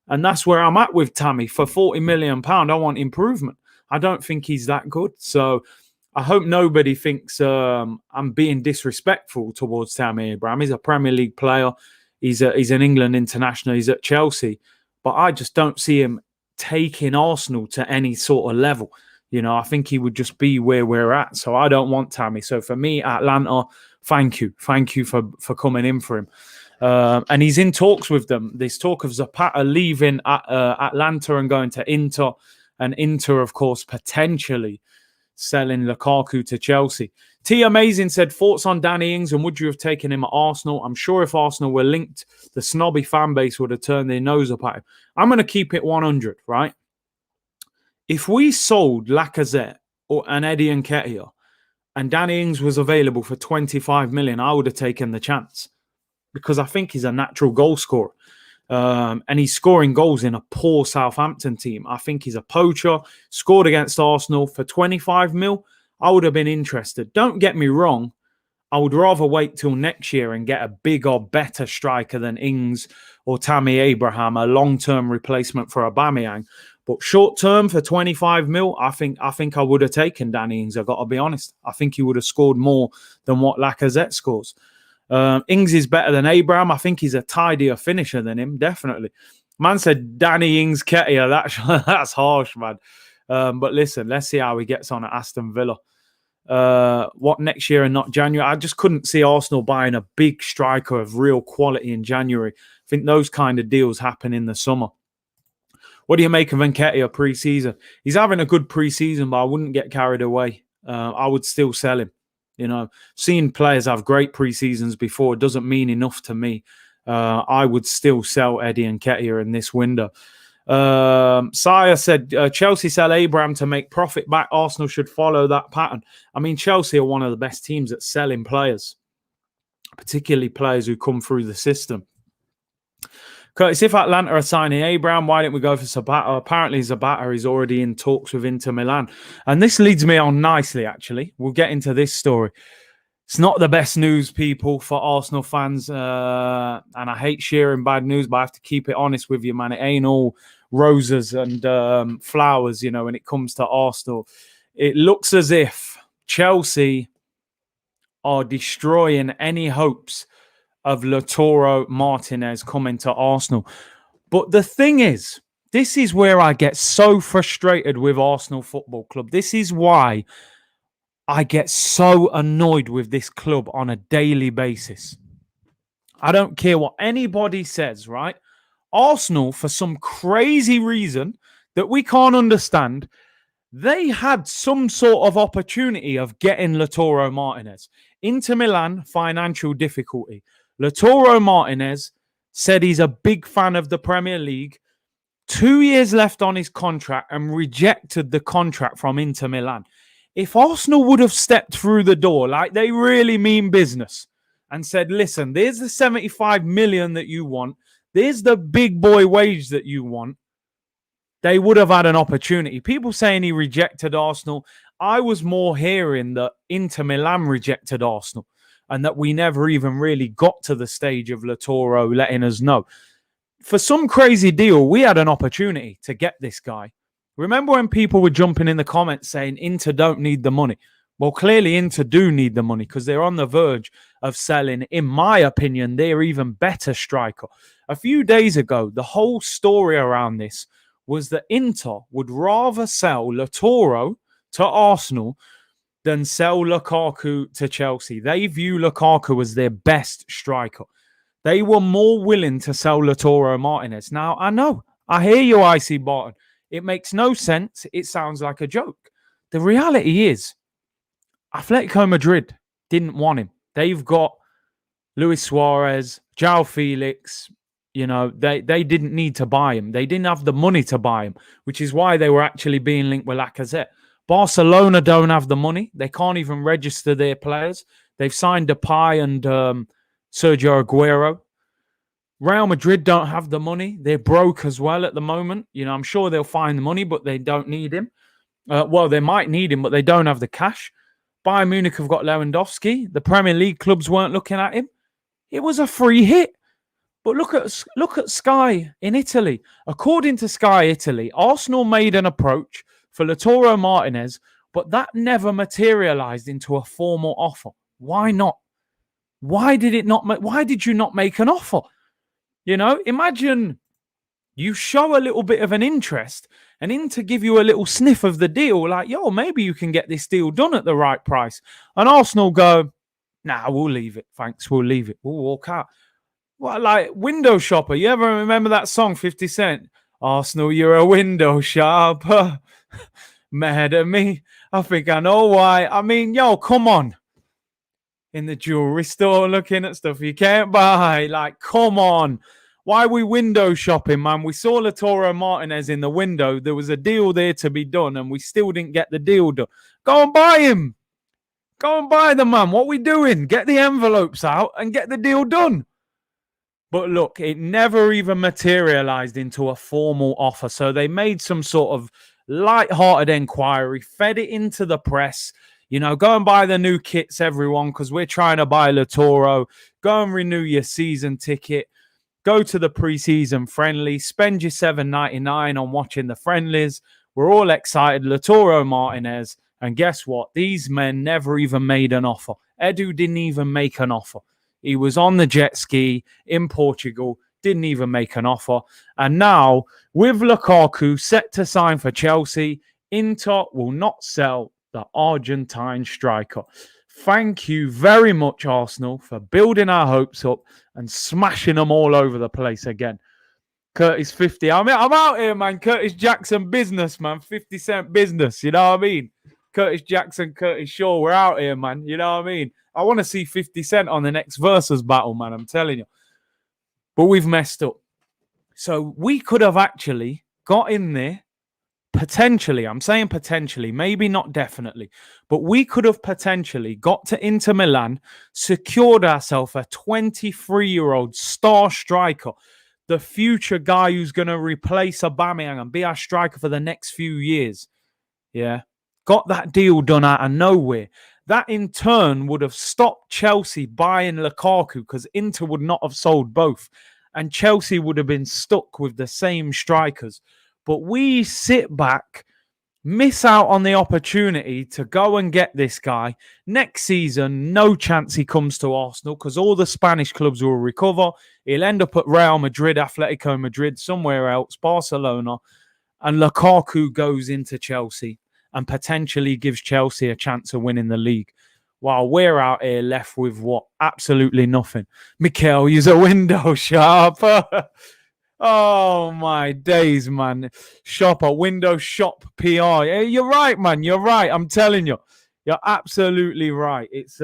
And that's where I'm at with Tammy. For £40 million, I want improvement. I don't think he's that good. So I hope nobody thinks I'm being disrespectful towards Tammy Abraham. He's a Premier League player. He's an England international. He's at Chelsea. But I just don't see him taking Arsenal to any sort of level. You know, I think he would just be where we're at. So I don't want Tammy. So for me, Atlanta, thank you. Thank you for coming in for him. And he's in talks with them. There's talk of Zapata leaving Atlanta and going to Inter. And Inter, of course, potentially selling Lukaku to Chelsea. T Amazing said, thoughts on Danny Ings and would you have taken him at Arsenal? I'm sure if Arsenal were linked, the snobby fan base would have turned their nose up at him. I'm going to keep it 100, right? If we sold Lacazette and Eddie Nketiah and Danny Ings was available for 25 million, I would have taken the chance because I think he's a natural goal scorer. And he's scoring goals in a poor Southampton team. I think he's a poacher. Scored against Arsenal for 25 mil. I would have been interested. Don't get me wrong. I would rather wait till next year and get a bigger, better striker than Ings or Tammy Abraham, a long-term replacement for Aubameyang. But short-term for 25 mil, I think I would have taken Danny Ings. I've got to be honest. I think he would have scored more than what Lacazette scores. Ings is better than Abraham. I think he's a tidier finisher than him, definitely. Man said Danny Ings Ketia. That's harsh, man. But listen, let's see how he gets on at Aston Villa. What, next year and not January? I just couldn't see Arsenal buying a big striker of real quality in January. I think those kind of deals happen in the summer. What do you make of Nketiah pre-season? He's having a good pre-season, but I wouldn't get carried away. I would still sell him. You know, seeing players have great pre-seasons before doesn't mean enough to me. I would still sell Eddie Nketiah in this window. Sire said, Chelsea sell Abraham to make profit back. Arsenal should follow that pattern. I mean, Chelsea are one of the best teams at selling players, particularly players who come through the system. Curtis, if Atlanta are signing Abraham, why didn't we go for Zapata? Apparently, Zapata is already in talks with Inter Milan. And this leads me on nicely, actually. We'll get into this story. It's not the best news, people, for Arsenal fans. And I hate sharing bad news, but I have to keep it honest with you, man. It ain't all roses and flowers, you know, when it comes to Arsenal. It looks as if Chelsea are destroying any hopes of Lautaro Martinez coming to Arsenal. But the thing is, this is where I get so frustrated with Arsenal Football Club. This is why I get so annoyed with this club on a daily basis. I don't care what anybody says, right? Arsenal, for some crazy reason that we can't understand, they had some sort of opportunity of getting Lautaro Martinez. Inter Milan, financial difficulty. Lautaro Martinez said he's a big fan of the Premier League. 2 years left on his contract and rejected the contract from Inter Milan. If Arsenal would have stepped through the door like they really mean business and said, listen, there's the 75 million that you want. There's the big boy wage that you want. They would have had an opportunity. People saying he rejected Arsenal. I was more hearing that Inter Milan rejected Arsenal and that we never even really got to the stage of Lautaro letting us know. For some crazy deal, we had an opportunity to get this guy. Remember when people were jumping in the comments saying Inter don't need the money? Well, clearly Inter do need the money because they're on the verge of selling, in my opinion, their even better striker. A few days ago, the whole story around this was that Inter would rather sell Lautaro to Arsenal than sell Lukaku to Chelsea. They view Lukaku as their best striker. They were more willing to sell Lautaro Martinez. Now, I know, I hear you, IC Barton. It makes no sense. It sounds like a joke. The reality is, Atletico Madrid didn't want him. They've got Luis Suarez, Joao Felix. You know, they didn't need to buy him. They didn't have the money to buy him, which is why they were actually being linked with Lacazette. Barcelona don't have the money. They can't even register their players. They've signed Depay and Sergio Aguero. Real Madrid don't have the money. They're broke as well at the moment. You know, I'm sure they'll find the money, but they don't need him. Well, they might need him, but they don't have the cash. Bayern Munich have got Lewandowski. The Premier League clubs weren't looking at him. It was a free hit. But look at Sky in Italy. According to Sky Italy, Arsenal made an approach for Lautaro Martinez, but that never materialized into a formal offer. Why not? Why did you not make an offer? You know, imagine you show a little bit of an interest and Inter give you a little sniff of the deal, like, yo, maybe you can get this deal done at the right price. And Arsenal go, nah, we'll leave it. Thanks, we'll leave it. We'll walk out. What, like window shopper? You ever remember that song, 50 Cent? Arsenal, you're a window shopper. Mad at me. I think I know why. I mean, yo, come on. In the jewelry store looking at stuff you can't buy. Like, come on. Why are we window shopping, man? We saw Lautaro Martinez in the window. There was a deal there to be done, and we still didn't get the deal done. Go and buy him. Go and buy the man. What are we doing? Get the envelopes out and get the deal done. But look, it never even materialized into a formal offer. So they made some sort of light-hearted inquiry, fed it into the press. You know, go and buy the new kits, everyone, because we're trying to buy Lautaro. Go and renew your season ticket. Go to the pre-season friendly. Spend your $7.99 on watching the friendlies. We're all excited. Lautaro Martinez. And guess what? These men never even made an offer. Edu didn't even make an offer. He was on the jet ski in Portugal, didn't even make an offer. And now, with Lukaku set to sign for Chelsea, Inter will not sell the Argentine striker. Thank you very much, Arsenal, for building our hopes up and smashing them all over the place again. Curtis 50. I'm out here, man. Curtis Jackson business, man. 50 Cent business. You know what I mean? Curtis Jackson, Curtis Shaw. We're out here, man. You know what I mean? I want to see 50 Cent on the next Versus battle, man. I'm telling you. But we've messed up. So we could have actually got in there. Potentially, I'm saying potentially, maybe not definitely, but we could have potentially got to Inter Milan, secured ourselves a 23-year-old star striker, the future guy who's going to replace Aubameyang and be our striker for the next few years. Yeah. Got that deal done out of nowhere. That in turn would have stopped Chelsea buying Lukaku because Inter would not have sold both. And Chelsea would have been stuck with the same strikers. But we sit back, miss out on the opportunity to go and get this guy. Next season, no chance he comes to Arsenal because all the Spanish clubs will recover. He'll end up at Real Madrid, Atletico Madrid, somewhere else, Barcelona. And Lukaku goes into Chelsea and potentially gives Chelsea a chance of winning the league. While we're out here left with what? Absolutely nothing. Mikel, use a window shop. Oh, my days, man. Shop, a window shop PR. Yeah, you're right, man. You're right. I'm telling you. You're absolutely right. It's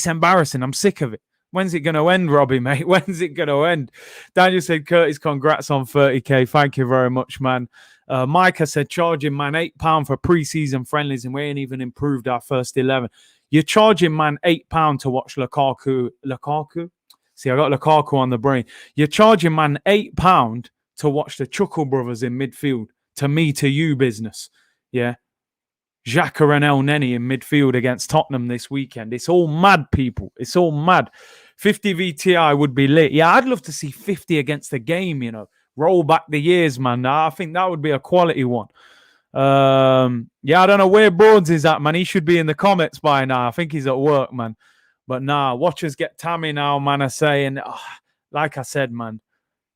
embarrassing. I'm sick of it. When's it going to end, Robbie, mate? When's it going to end? Daniel said, Curtis, congrats on 30K. Thank you very much, man. Micah said, charging, man, £8 for pre-season friendlies, and we ain't even improved our first 11. You're charging, man, £8 to watch Lukaku. Lukaku? See, I got Lukaku on the brain. You're charging, man, £8 to watch the Chuckle brothers in midfield. To me, to you business. Yeah. Xhaka and El Neni in midfield against Tottenham this weekend. It's all mad, people. It's all mad. 50 VTI would be lit. Yeah, I'd love to see 50 against the game, you know. Roll back the years, man. I think that would be a quality one. Yeah, I don't know where Broads is at, man. He should be in the comments by now. I think he's at work, man. But nah, watchers get Tammy now, man, are saying, like I said, man,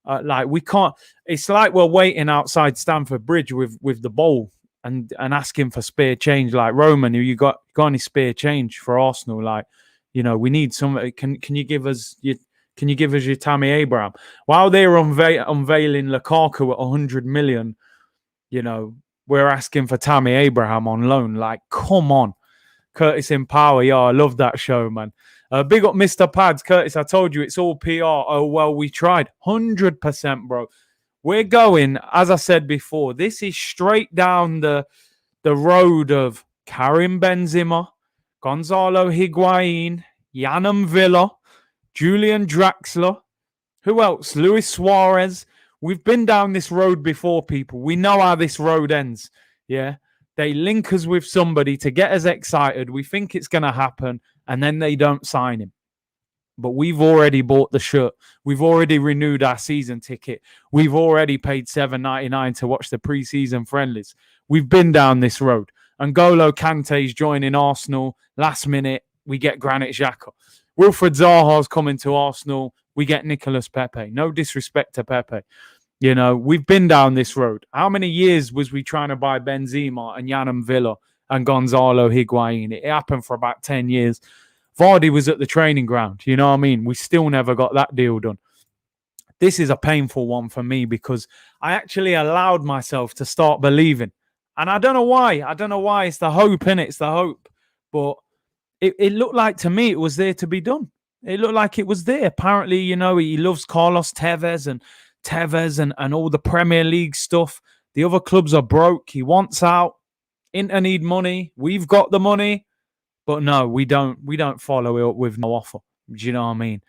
like we can't, it's like we're waiting outside Stamford Bridge with the bowl and asking for spare change. Like, Roman, you got any spare change for Arsenal? Like, you know, we need some, can you give us your Tammy Abraham? While they're unveiling Lukaku at 100 million, you know, we're asking for Tammy Abraham on loan. Like, come on. Curtis in Power. Yeah, I love that show, man. Big up Mr. Pads. Curtis, I told you it's all PR. Oh, well, we tried. 100%, bro. We're going, as I said before, this is straight down the road of Karim Benzema, Gonzalo Higuain, Yanam Villa, Julian Draxler. Who else? Luis Suarez. We've been down this road before, people. We know how this road ends. Yeah. They link us with somebody to get us excited. We think it's going to happen, and then they don't sign him. But we've already bought the shirt. We've already renewed our season ticket. We've already paid $7.99 to watch the pre-season friendlies. We've been down this road. N'Golo Kante's joining Arsenal. Last minute, we get Granit Xhaka. Wilfred Zaha's coming to Arsenal. We get Nicolas Pepe. No disrespect to Pepe. You know, we've been down this road. How many years was we trying to buy Benzema and Yanam Villa and Gonzalo Higuain? It happened for about 10 years. Vardy was at the training ground. You know what I mean? We still never got that deal done. This is a painful one for me because I actually allowed myself to start believing. And I don't know why. I don't know why. It's the hope, innit? It's the hope. But it looked like to me it was there to be done. It looked like it was there. Apparently, you know, he loves Carlos Tevez and all the Premier League stuff. The other clubs are broke. He wants out. Inter need money. We've got the money. But no, we don't follow it up with no offer. Do you know what I mean?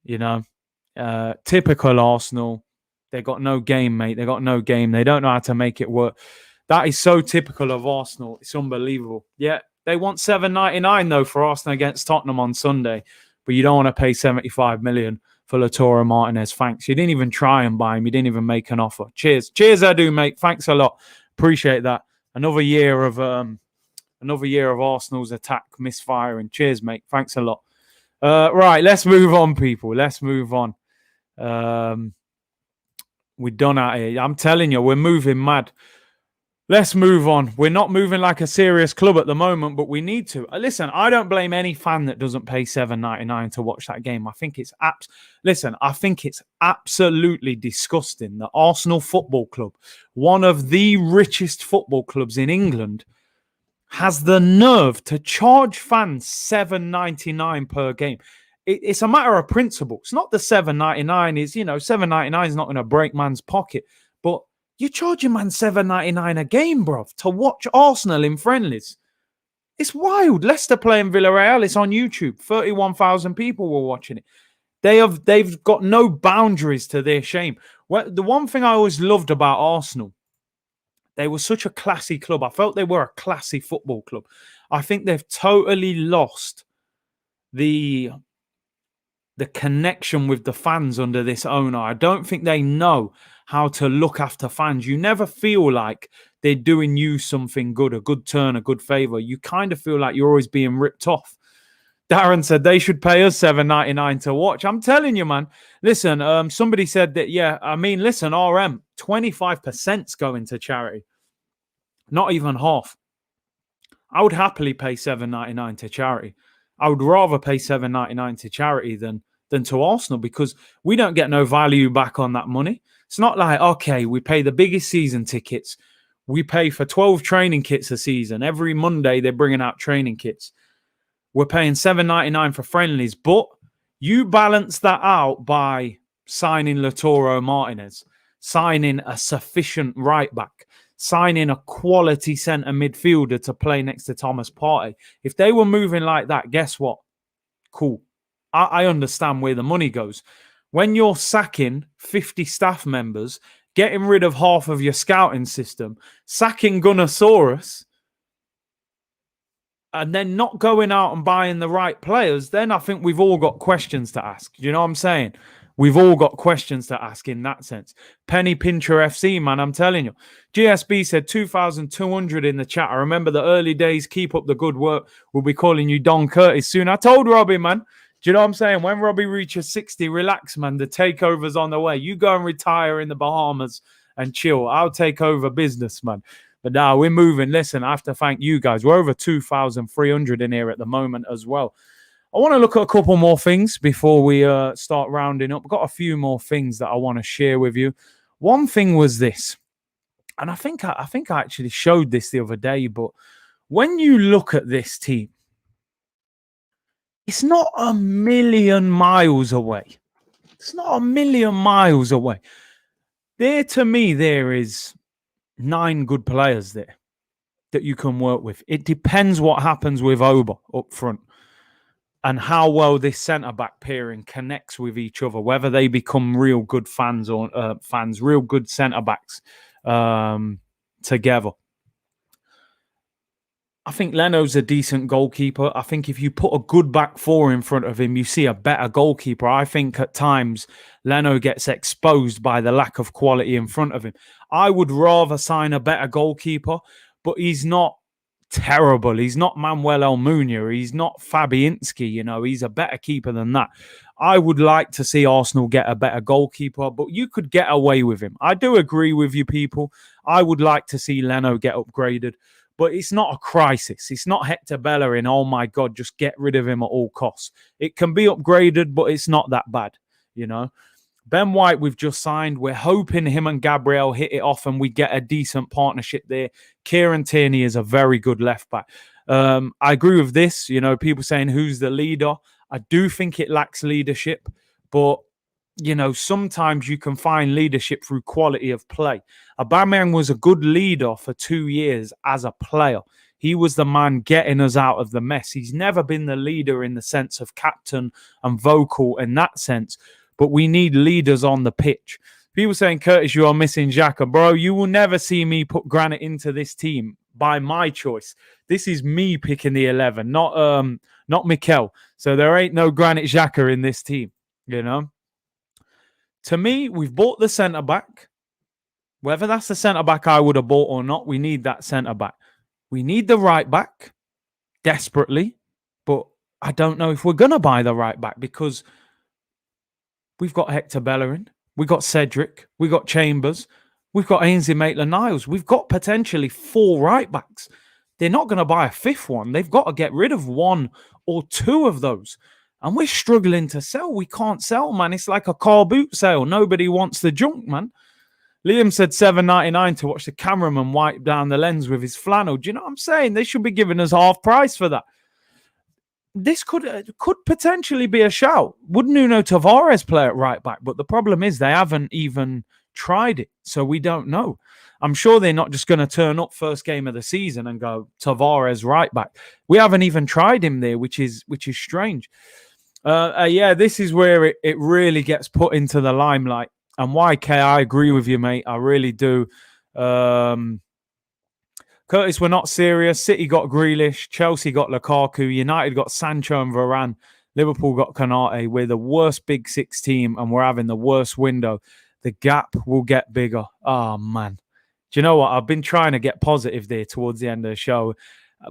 You know, typical Arsenal. They got no game, mate. They got no game. They don't know how to make it work. That is so typical of Arsenal. It's unbelievable. Yeah, they want $7.99 though for Arsenal against Tottenham on Sunday. But you don't want to pay 75 million for Lautaro Martinez. Thanks. You didn't even try and buy him. You didn't even make an offer. Cheers. Cheers, I do, mate. Thanks a lot. Appreciate that. Another year of Arsenal's attack misfiring. Cheers, mate. Thanks a lot. Right, let's move on, people. Let's move on. We're done out here. I'm telling you, we're moving mad. Let's move on. We're not moving like a serious club at the moment, but we need to. Listen, I don't blame any fan that doesn't pay $7.99 to watch that game. I think it's I think it's absolutely disgusting that Arsenal Football Club, one of the richest football clubs in England, has the nerve to charge fans $7.99 per game. It's a matter of principle. It's not the $7.99 is, $7.99 is not going to break man's pocket, but you're charging man $7.99 a game, bruv, to watch Arsenal in friendlies. It's wild. Leicester playing Villarreal. It's on YouTube. 31,000 people were watching it. They've got no boundaries to their shame. Well, the one thing I always loved about Arsenal, they were such a classy club. I felt they were a classy football club. I think they've totally lost the connection with the fans under this owner. I don't think they know how to look after fans. You never feel like they're doing you something good, a good turn, a good favor. You kind of feel like you're always being ripped off. Darren said they should pay us $7.99 to watch. I'm telling you, man. Listen, somebody said that, listen, RM, 25%'s going to charity. Not even half. I would happily pay $7.99 to charity. I would rather pay $7.99 to charity than to Arsenal, because we don't get no value back on that money. It's not like, okay, we pay the biggest season tickets. We pay for 12 training kits a season. Every Monday, they're bringing out training kits. We're paying $7.99 for friendlies. But you balance that out by signing Lautaro Martinez, signing a sufficient right back, signing a quality centre midfielder to play next to Thomas Partey. If they were moving like that, guess what? Cool. I understand where the money goes. When you're sacking 50 staff members, getting rid of half of your scouting system, sacking Gunnosaurus, and then not going out and buying the right players, then I think we've all got questions to ask. You know what I'm saying? We've all got questions to ask in that sense. Penny Pincher FC, man, I'm telling you. GSB said 2,200 in the chat. I remember the early days. Keep up the good work. We'll be calling you Don Curtis soon. I told Robbie, man. Do you know what I'm saying? When Robbie reaches 60, relax, man. The takeover's on the way. You go and retire in the Bahamas and chill. I'll take over business, man. But now we're moving. Listen, I have to thank you guys. We're over 2,300 in here at the moment as well. I want to look at a couple more things before we start rounding up. I've got a few more things that I want to share with you. One thing was this, and I think I actually showed this the other day, but when you look at this team, it's not a million miles away. It's not a million miles away. To me, there is 9 good players there that you can work with. It depends what happens with Oba up front and how well this centre-back pairing connects with each other, whether they become real good fans or real good centre-backs together. I think Leno's a decent goalkeeper. I think if you put a good back four in front of him, you see a better goalkeeper. I think at times Leno gets exposed by the lack of quality in front of him. I would rather sign a better goalkeeper, but he's not terrible. He's not Manuel Almunia. He's not Fabianski. He's a better keeper than that. I would like to see Arsenal get a better goalkeeper, but you could get away with him. I do agree with you, people. I would like to see Leno get upgraded. But it's not a crisis. It's not Hector Bellerin. Oh, my God, just get rid of him at all costs. It can be upgraded, but it's not that bad, Ben White, we've just signed. We're hoping him and Gabriel hit it off and we get a decent partnership there. Kieran Tierney is a very good left back. I agree with this. People saying who's the leader. I do think it lacks leadership, but sometimes you can find leadership through quality of play. Aubameyang was a good leader for 2 years as a player. He was the man getting us out of the mess. He's never been the leader in the sense of captain and vocal in that sense, but we need leaders on the pitch. People saying, Curtis, you are missing Xhaka. Bro, you will never see me put Granit into this team by my choice. This is me picking the 11, not Mikel. So there ain't no Granit Xhaka in this team, To me, we've bought the centre-back. Whether that's the centre-back I would have bought or not, we need that centre-back. We need the right-back desperately, but I don't know if we're going to buy the right-back because we've got Hector Bellerin, we got Cedric, we got Chambers. We've got Ainsley Maitland-Niles. We've got potentially 4 right-backs. They're not going to buy a 5th one. They've got to get rid of 1 or 2 of those. And we're struggling to sell. We can't sell, man. It's like a car boot sale. Nobody wants the junk, man. Liam said $7.99 to watch the cameraman wipe down the lens with his flannel. Do you know what I'm saying? They should be giving us half price for that. This could potentially be a shout. Would Nuno Tavares play at right back? But the problem is they haven't even tried it, so we don't know. I'm sure they're not just going to turn up first game of the season and go Tavares right back. We haven't even tried him there, which is strange. Yeah, this is where it really gets put into the limelight. And YK, I agree with you, mate. I really do. Curtis, we're not serious. City got Grealish. Chelsea got Lukaku. United got Sancho and Varane. Liverpool got Konate. We're the worst Big Six team, and we're having the worst window. The gap will get bigger. Oh, man. Do you know what? I've been trying to get positive there towards the end of the show,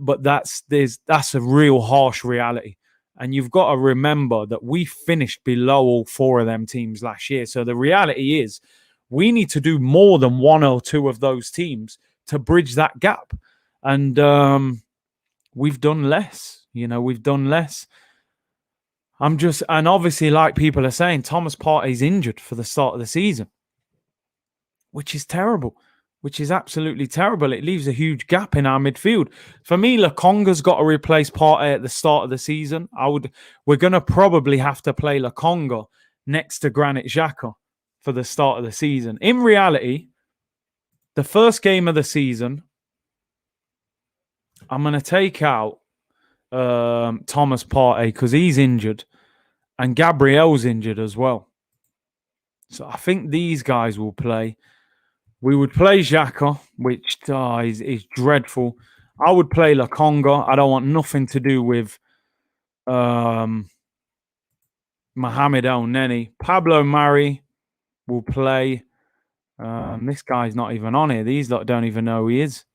but that's a real harsh reality. And you've got to remember that we finished below all 4 of them teams last year. So the reality is we need to do more than 1 or 2 of those teams to bridge that gap. And we've done less. We've done less. And obviously, like people are saying, Thomas Partey's injured for the start of the season, which is terrible. Which is absolutely terrible. It leaves a huge gap in our midfield. For me, Lokonga's got to replace Partey at the start of the season. We're going to probably have to play Lokonga next to Granit Xhaka for the start of the season. In reality, the first game of the season, I'm going to take out Thomas Partey because he's injured and Gabriel's injured as well. So I think these guys will play. We would play Xhaka, which is dreadful. I would play Lokonga. I don't want nothing to do with Mohamed El Neni. Pablo Mari will play. This guy's not even on here. These lot don't even know who he is.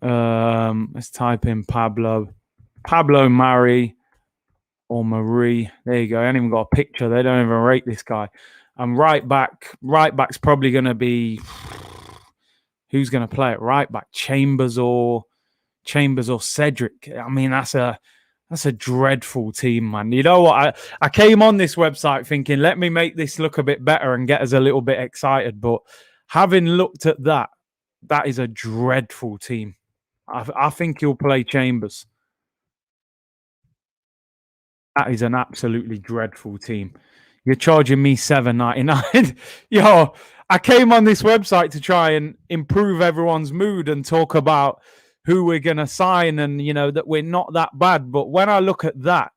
Let's type in Pablo Mari or Marie. There you go. I ain't even got a picture. They don't even rate this guy. And right back's probably going to be, who's going to play at right back? Chambers or Cedric. I mean, that's a dreadful team, man. You know what? I came on this website thinking, let me make this look a bit better and get us a little bit excited. But having looked at that is a dreadful team. I think he'll play Chambers. That is an absolutely dreadful team. You're charging me $7.99. Yo, I came on this website to try and improve everyone's mood and talk about who we're going to sign and, that we're not that bad. But when I look at that,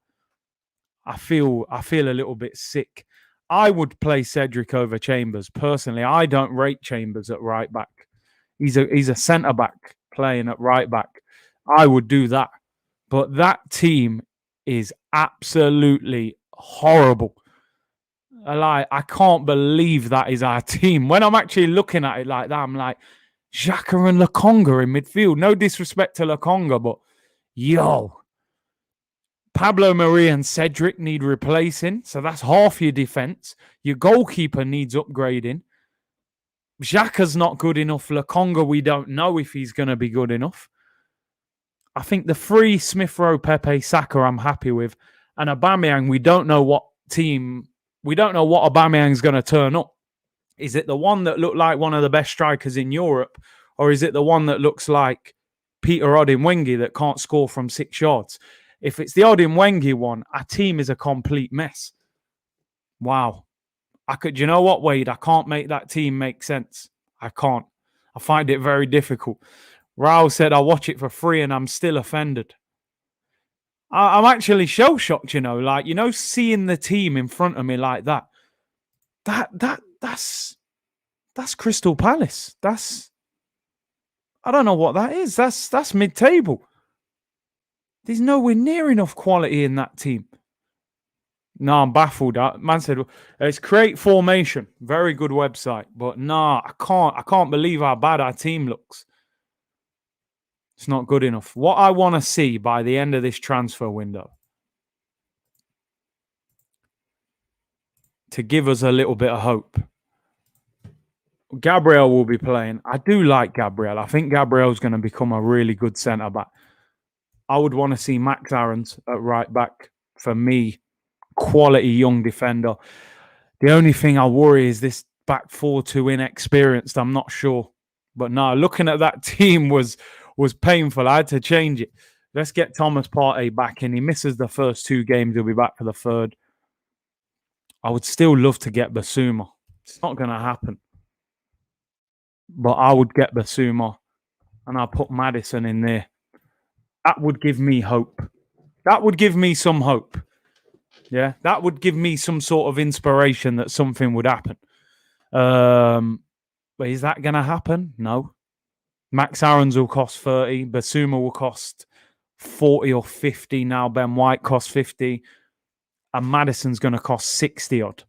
I feel a little bit sick. I would play Cedric over Chambers. Personally, I don't rate Chambers at right back. He's a centre-back playing at right back. I would do that. But that team is absolutely horrible. I can't believe that is our team. When I'm actually looking at it like that, I'm like, Xhaka and Lokonga in midfield. No disrespect to Lokonga, but yo, Pablo Mari and Cedric need replacing. So that's half your defense. Your goalkeeper needs upgrading. Xhaka's not good enough. Lokonga, we don't know if he's going to be good enough. I think the 3 Smith Rowe, Pepe, Saka, I'm happy with. And Aubameyang, we don't know what Aubameyang's going to turn up. Is it the one that looked like one of the best strikers in Europe? Or is it the one that looks like Peter Odemwingie that can't score from 6 yards? If it's the Odemwingie one, our team is a complete mess. Wow. You know what, Wade? I can't make that team make sense. I can't. I find it very difficult. Raul said, I watch it for free and I'm still offended. I'm actually shell-shocked, seeing the team in front of me like that. That's Crystal Palace. I don't know what that is. That's mid-table. There's nowhere near enough quality in that team. No, I'm baffled. Man said it's Create Formation. Very good website. But I can't believe how bad our team looks. It's not good enough. What I want to see by the end of this transfer window to give us a little bit of hope Gabriel will be playing. I do like Gabriel. I think Gabriel's going to become a really good centre-back. I would want to see Max Aarons at right back. For me, quality young defender. The only thing I worry is this back four too inexperienced. I'm not sure. But no, looking at that team was painful. I had to change it. Let's get Thomas Partey back in. He misses the first 2 games. He'll be back for the third. I would still love to get Basuma. It's not going to happen. But I would get Basuma and I'll put Maddison in there. That would give me hope. That would give me some hope. Yeah, that would give me some sort of inspiration that something would happen. But is that going to happen? No. Max Aarons will cost 30. Basuma will cost 40 or 50 now. Ben White costs 50. And Maddison's going to cost 60 odd.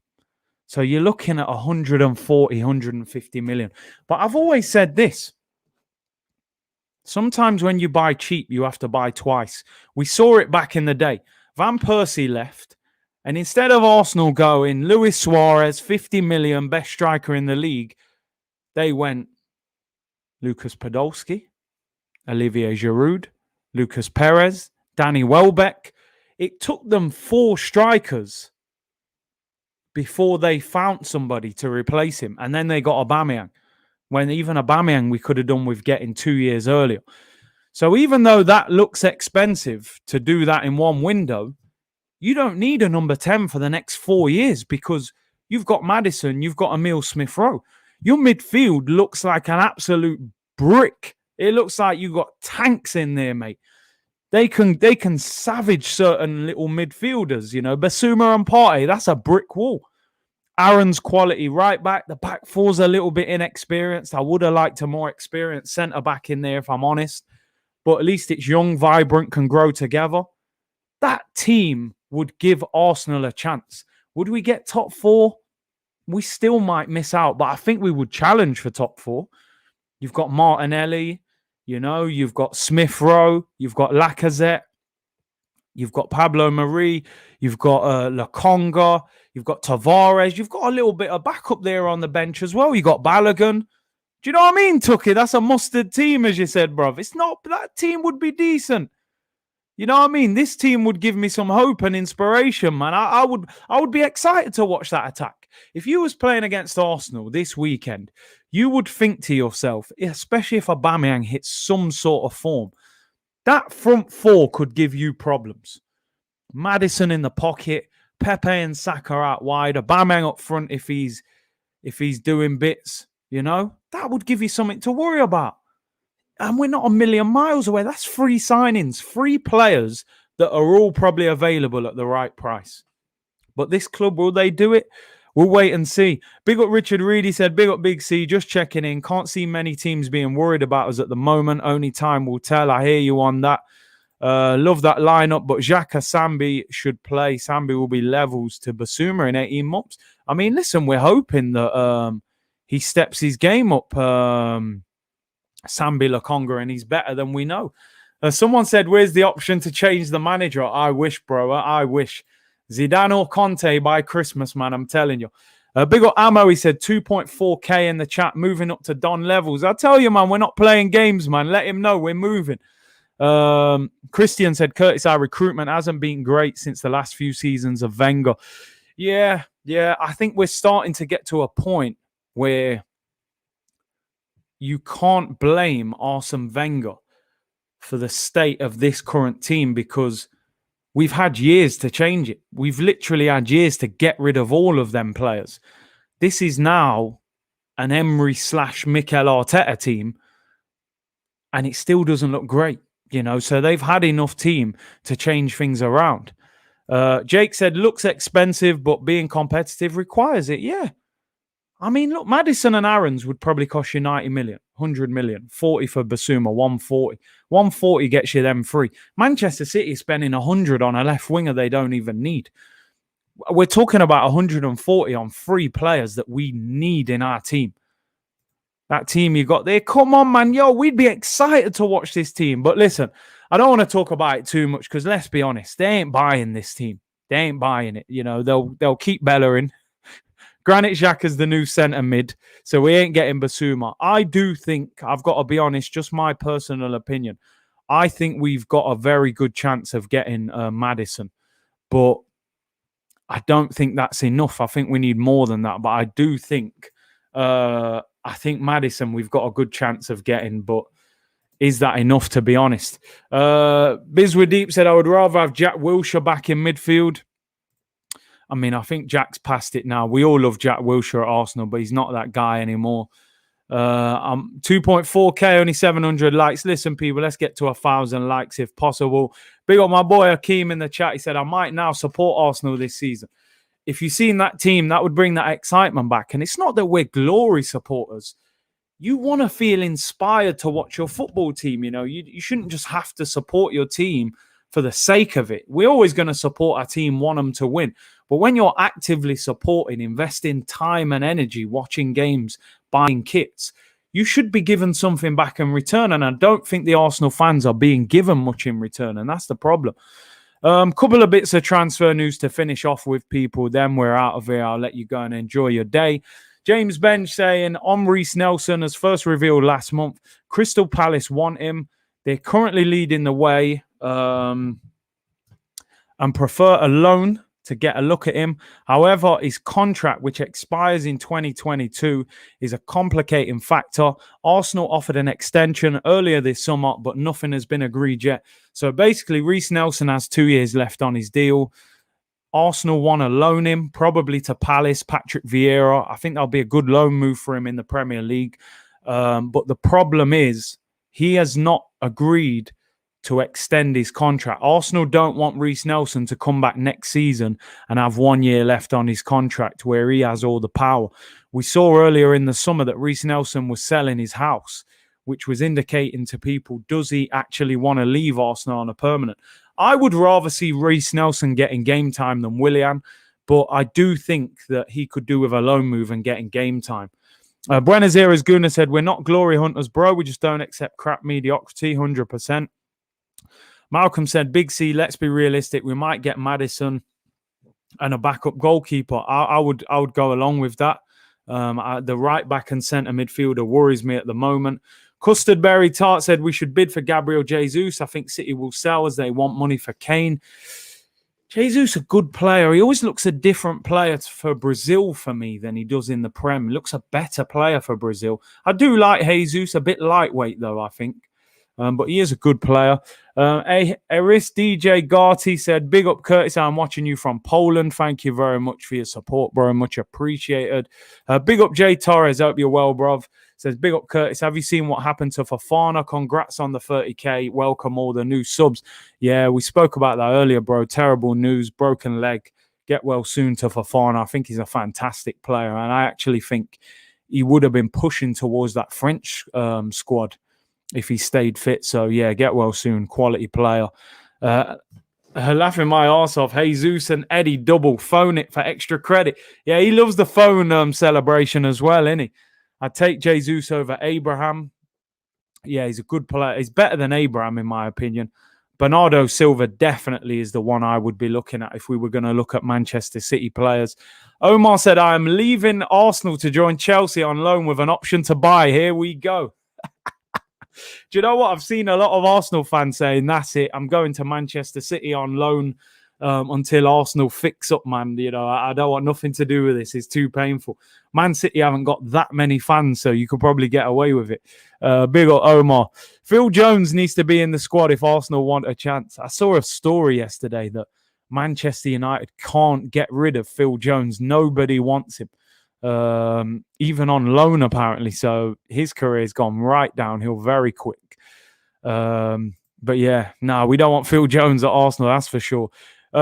So you're looking at 140, 150 million. But I've always said this. Sometimes when you buy cheap, you have to buy twice. We saw it back in the day. Van Persie left. And instead of Arsenal going, Luis Suarez, 50 million, best striker in the league, they went Lucas Podolski, Olivier Giroud, Lucas Perez, Danny Welbeck. It took them 4 strikers before they found somebody to replace him. And then they got Aubameyang. When even Aubameyang we could have done with getting 2 years earlier. So even though that looks expensive to do that in one window, you don't need a number 10 for the next 4 years because you've got Maddison, you've got Emile Smith-Rowe. Your midfield looks like an absolute brick. It looks like you've got tanks in there, mate. They can savage certain little midfielders, you know. Basuma and Partey, that's a brick wall. Aaron's quality right back. The back four's a little bit inexperienced. I would have liked a more experienced centre back in there, if I'm honest. But at least it's young, vibrant, can grow together. That team would give Arsenal a chance. Would we get top 4? We still might miss out, but I think we would challenge for top 4. You've got Martinelli, you know, you've got Smith-Rowe, you've got Lacazette, you've got Pablo Mari, you've got Lokonga, you've got Tavares, you've got a little bit of backup there on the bench as well. You got Balogun. Do you know what I mean, Tucky? That's a mustard team, as you said, bruv. It's not, that team would be decent. You know what I mean? This team would give me some hope and inspiration, man. I would be excited to watch that attack. If you was playing against Arsenal this weekend, you would think to yourself, especially if Aubameyang hits some sort of form, that front 4 could give you problems. Maddison in the pocket, Pepe and Saka out wide, Aubameyang up front if he's doing bits, you know? That would give you something to worry about. And we're not a million miles away. That's 3 signings, 3 players that are all probably available at the right price. But this club, will they do it? We'll wait and see. Big up Richard Reedy said, big up Big C, just checking in. Can't see many teams being worried about us at the moment. Only time will tell. I hear you on that. Love that lineup, but Xhaka Sambi should play. Sambi will be levels to Basuma in 18 months. I mean, listen, we're hoping that he steps his game up. Sambi Lokonga, and he's better than we know. Someone said, where's the option to change the manager? I wish, bro. I wish. Zidane or Conte by Christmas, man. I'm telling you. Big up Ammo, he said 2.4K in the chat, moving up to Don levels. I tell you, man, we're not playing games, man. Let him know we're moving. Christian said, Curtis, our recruitment hasn't been great since the last few seasons of Wenger. Yeah. I think we're starting to get to a point where you can't blame Arsene Wenger for the state of this current team because we've had years to change it. We've literally had years to get rid of all of them players. This is now an Emery/Mikel Arteta team, and it still doesn't look great, you know. So they've had enough team to change things around. Jake said, looks expensive, but being competitive requires it. Yeah. I mean, look, Maddison and Aarons would probably cost you 90 million, 100 million, 40 for Basuma, 140. 140 gets you them free. Manchester City is spending 100 on a left winger they don't even need. We're talking about 140 on 3 players that we need in our team. That team you got there, come on, man. Yo, we'd be excited to watch this team. But listen, I don't want to talk about it too much because let's be honest, they ain't buying this team. They ain't buying it. You know, they'll keep Bellerin. Granit Xhaka's the new centre mid, so we ain't getting Basuma. I do think, I've got to be honest, just my personal opinion, I think we've got a very good chance of getting Maddison. But I don't think that's enough. I think we need more than that. But I do think, I think Maddison we've got a good chance of getting, but is that enough, to be honest? Bizwadeep said, I would rather have Jack Wilshere back in midfield. I mean, I think Jack's past it now. We all love Jack Wilshere at Arsenal, but he's not that guy anymore. 2.4k, only 700 likes. Listen, people, let's get to 1,000 likes if possible. Big up my boy Akeem in the chat. He said, I might now support Arsenal this season. If you've seen that team, that would bring that excitement back. And it's not that we're glory supporters. You want to feel inspired to watch your football team. You know, you shouldn't just have to support your team for the sake of it. We're always going to support our team, want them to win. But when you're actively supporting, investing time and energy, watching games, buying kits, you should be given something back in return. And I don't think the Arsenal fans are being given much in return. And that's the problem. Couple of bits of transfer news to finish off with, people. Then we're out of here. I'll let you go and enjoy your day. James Bench saying, on Reece Nelson, as first revealed last month, Crystal Palace want him. They're currently leading the way and prefer a loan to get a look at him. However, his contract, which expires in 2022, is a complicating factor. Arsenal offered an extension earlier this summer, but nothing has been agreed yet. So basically, Reece Nelson has 2 years left on his deal. Arsenal want to loan him, probably to Palace, Patrick Vieira. I think that'll be a good loan move for him in the Premier League. But the problem is, he has not agreed to extend his contract. Arsenal don't want Reece Nelson to come back next season and have 1 year left on his contract where he has all the power. We saw earlier in the summer that Reece Nelson was selling his house, which was indicating to people, does he actually want to leave Arsenal on a permanent? I would rather see Reece Nelson getting game time than Willian, but I do think that he could do with a loan move and getting game time. Buenos Aires Guna said, we're not glory hunters, bro. We just don't accept crap mediocrity, 100%. Malcolm said, Big C, let's be realistic. We might get Maddison and a backup goalkeeper. I would go along with that. The right back and centre midfielder worries me at the moment. Custard Berry Tart said, we should bid for Gabriel Jesus. I think City will sell as they want money for Kane. Jesus, a good player. He always looks a different player for Brazil for me than he does in the Prem. He looks a better player for Brazil. I do like Jesus, a bit lightweight though, I think. But he is a good player. Eris DJ Garty said, big up Curtis, I'm watching you from Poland. Thank you very much for your support, bro. Much appreciated. Big up Jay Torres. Hope you're well, bruv. Says, big up Curtis. Have you seen what happened to Fofana? Congrats on the 30k. Welcome all the new subs. Yeah, we spoke about that earlier, bro. Terrible news. Broken leg. Get well soon to Fofana. I think he's a fantastic player. And I actually think he would have been pushing towards that French squad if he stayed fit. So, yeah, get well soon. Quality player. Laughing my arse off. Jesus and Eddie double. Phone it for extra credit. Yeah, he loves the phone celebration as well, isn't he? I'd take Jesus over Abraham. Yeah, he's a good player. He's better than Abraham, in my opinion. Bernardo Silva definitely is the one I would be looking at if we were going to look at Manchester City players. Omar said, I am leaving Arsenal to join Chelsea on loan with an option to buy. Here we go. Do you know what? I've seen a lot of Arsenal fans saying, that's it. I'm going to Manchester City on loan until Arsenal fix up, man. You know, I don't want nothing to do with this. It's too painful. Man City haven't got that many fans, so you could probably get away with it. Big up Omar. Phil Jones needs to be in the squad if Arsenal want a chance. I saw a story yesterday that Manchester United can't get rid of Phil Jones. Nobody wants him. Even on loan, apparently. So his career's gone right downhill very quick. But yeah, no, we don't want Phil Jones at Arsenal, that's for sure.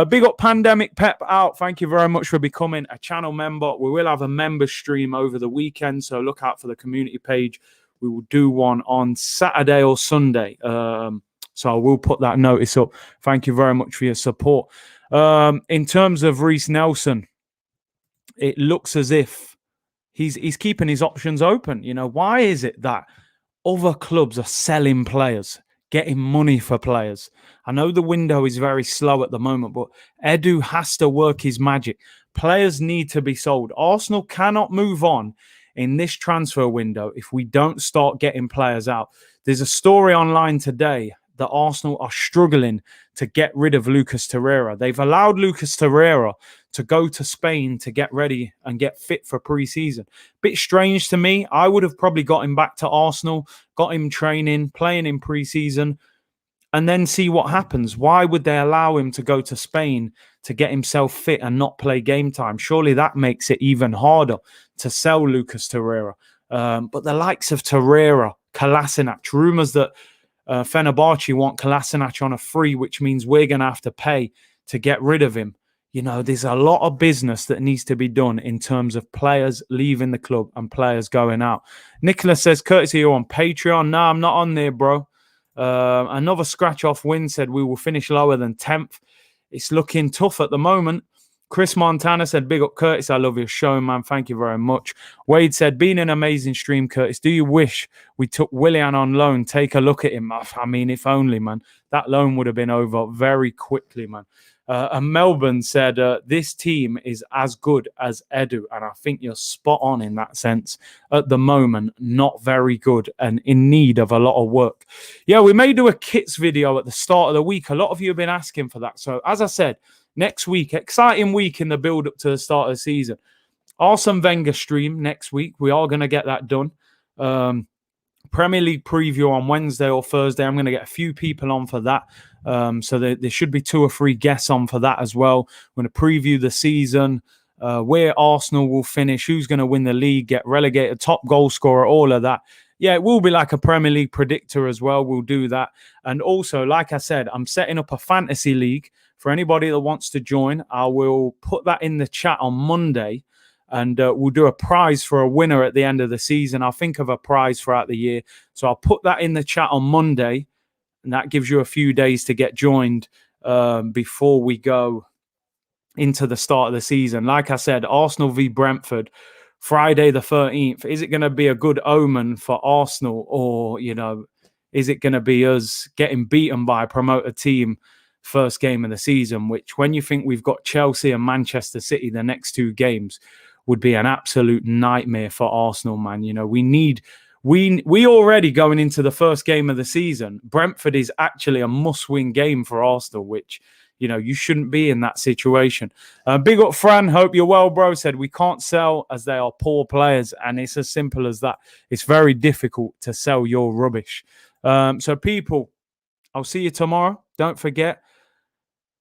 Big up Pandemic Pep out. Thank you very much for becoming a channel member. We will have a member stream over the weekend, so look out for the community page. We will do one on Saturday or Sunday. So I will put that notice up. Thank you very much for your support. In terms of Reece Nelson, it looks as if he's keeping his options open. You know, why is it that other clubs are selling players, getting money for players? I know the window is very slow at the moment, but Edu has to work his magic. Players need to be sold. Arsenal cannot move on in this transfer window if we don't start getting players out. There's a story online today that Arsenal are struggling to get rid of Lucas Torreira. They've allowed Lucas Torreira to go to Spain to get ready and get fit for pre-season. Bit strange to me. I would have probably got him back to Arsenal, got him training, playing in pre-season, and then see what happens. Why would they allow him to go to Spain to get himself fit and not play game time? Surely that makes it even harder to sell Lucas Torreira. But the likes of Torreira, Kolasinac, rumours that Fenerbahce want Kolasinac on a free, which means we're going to have to pay to get rid of him. You know, there's a lot of business that needs to be done in terms of players leaving the club and players going out. Nicholas says, Curtis, are you on Patreon? No, I'm not on there, bro. Another scratch-off win said we will finish lower than 10th. It's looking tough at the moment. Chris Montana said, big up, Curtis. I love your show, man. Thank you very much. Wade said, been an amazing stream, Curtis. Do you wish we took Willian on loan? Take a look at him. I mean, if only, man. That loan would have been over very quickly, man. And Melbourne said, this team is as good as Edu. And I think you're spot on in that sense. At the moment, not very good and in need of a lot of work. Yeah, we may do a kits video at the start of the week. A lot of you have been asking for that. So as I said, next week, exciting week in the build-up to the start of the season. Arsene Wenger stream next week. We are going to get that done. Premier League preview on Wednesday or Thursday. I'm going to get a few people on for that. So there should be 2 or 3 guests on for that as well. I'm going to preview the season, where Arsenal will finish, who's going to win the league, get relegated, top goal scorer, all of that. Yeah, it will be like a Premier League predictor as well. We'll do that. And also, like I said, I'm setting up a fantasy league for anybody that wants to join. I will put that in the chat on Monday. And we'll do a prize for a winner at the end of the season. I'll think of a prize throughout the year. So I'll put that in the chat on Monday. And that gives you a few days to get joined before we go into the start of the season. Like I said, Arsenal v Brentford, Friday the 13th. Is it going to be a good omen for Arsenal? Or, you know, is it going to be us getting beaten by a promoted team first game of the season? Which, when you think we've got Chelsea and Manchester City the next 2 games, would be an absolute nightmare for Arsenal, man. You know, we already going into the first game of the season. Brentford is actually a must-win game for Arsenal, which, you know, you shouldn't be in that situation. Big up Fran, hope you're well, bro. Said we can't sell as they are poor players, and it's as simple as that. It's very difficult to sell your rubbish. So people, I'll see you tomorrow. Don't forget,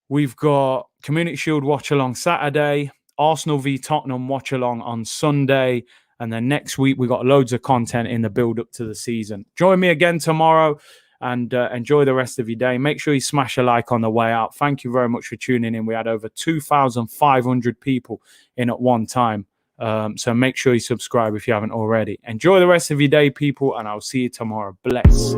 we've got Community Shield watch along Saturday, Arsenal v Tottenham watch along on Sunday, and then next week we got loads of content in the build up to the season. Join me again tomorrow and enjoy the rest of your day. Make sure you smash a like on the way out. Thank you very much for tuning in. We had over 2,500 people in at one time. So make sure you subscribe if you haven't already. Enjoy the rest of your day, people, and I'll see you tomorrow. Bless.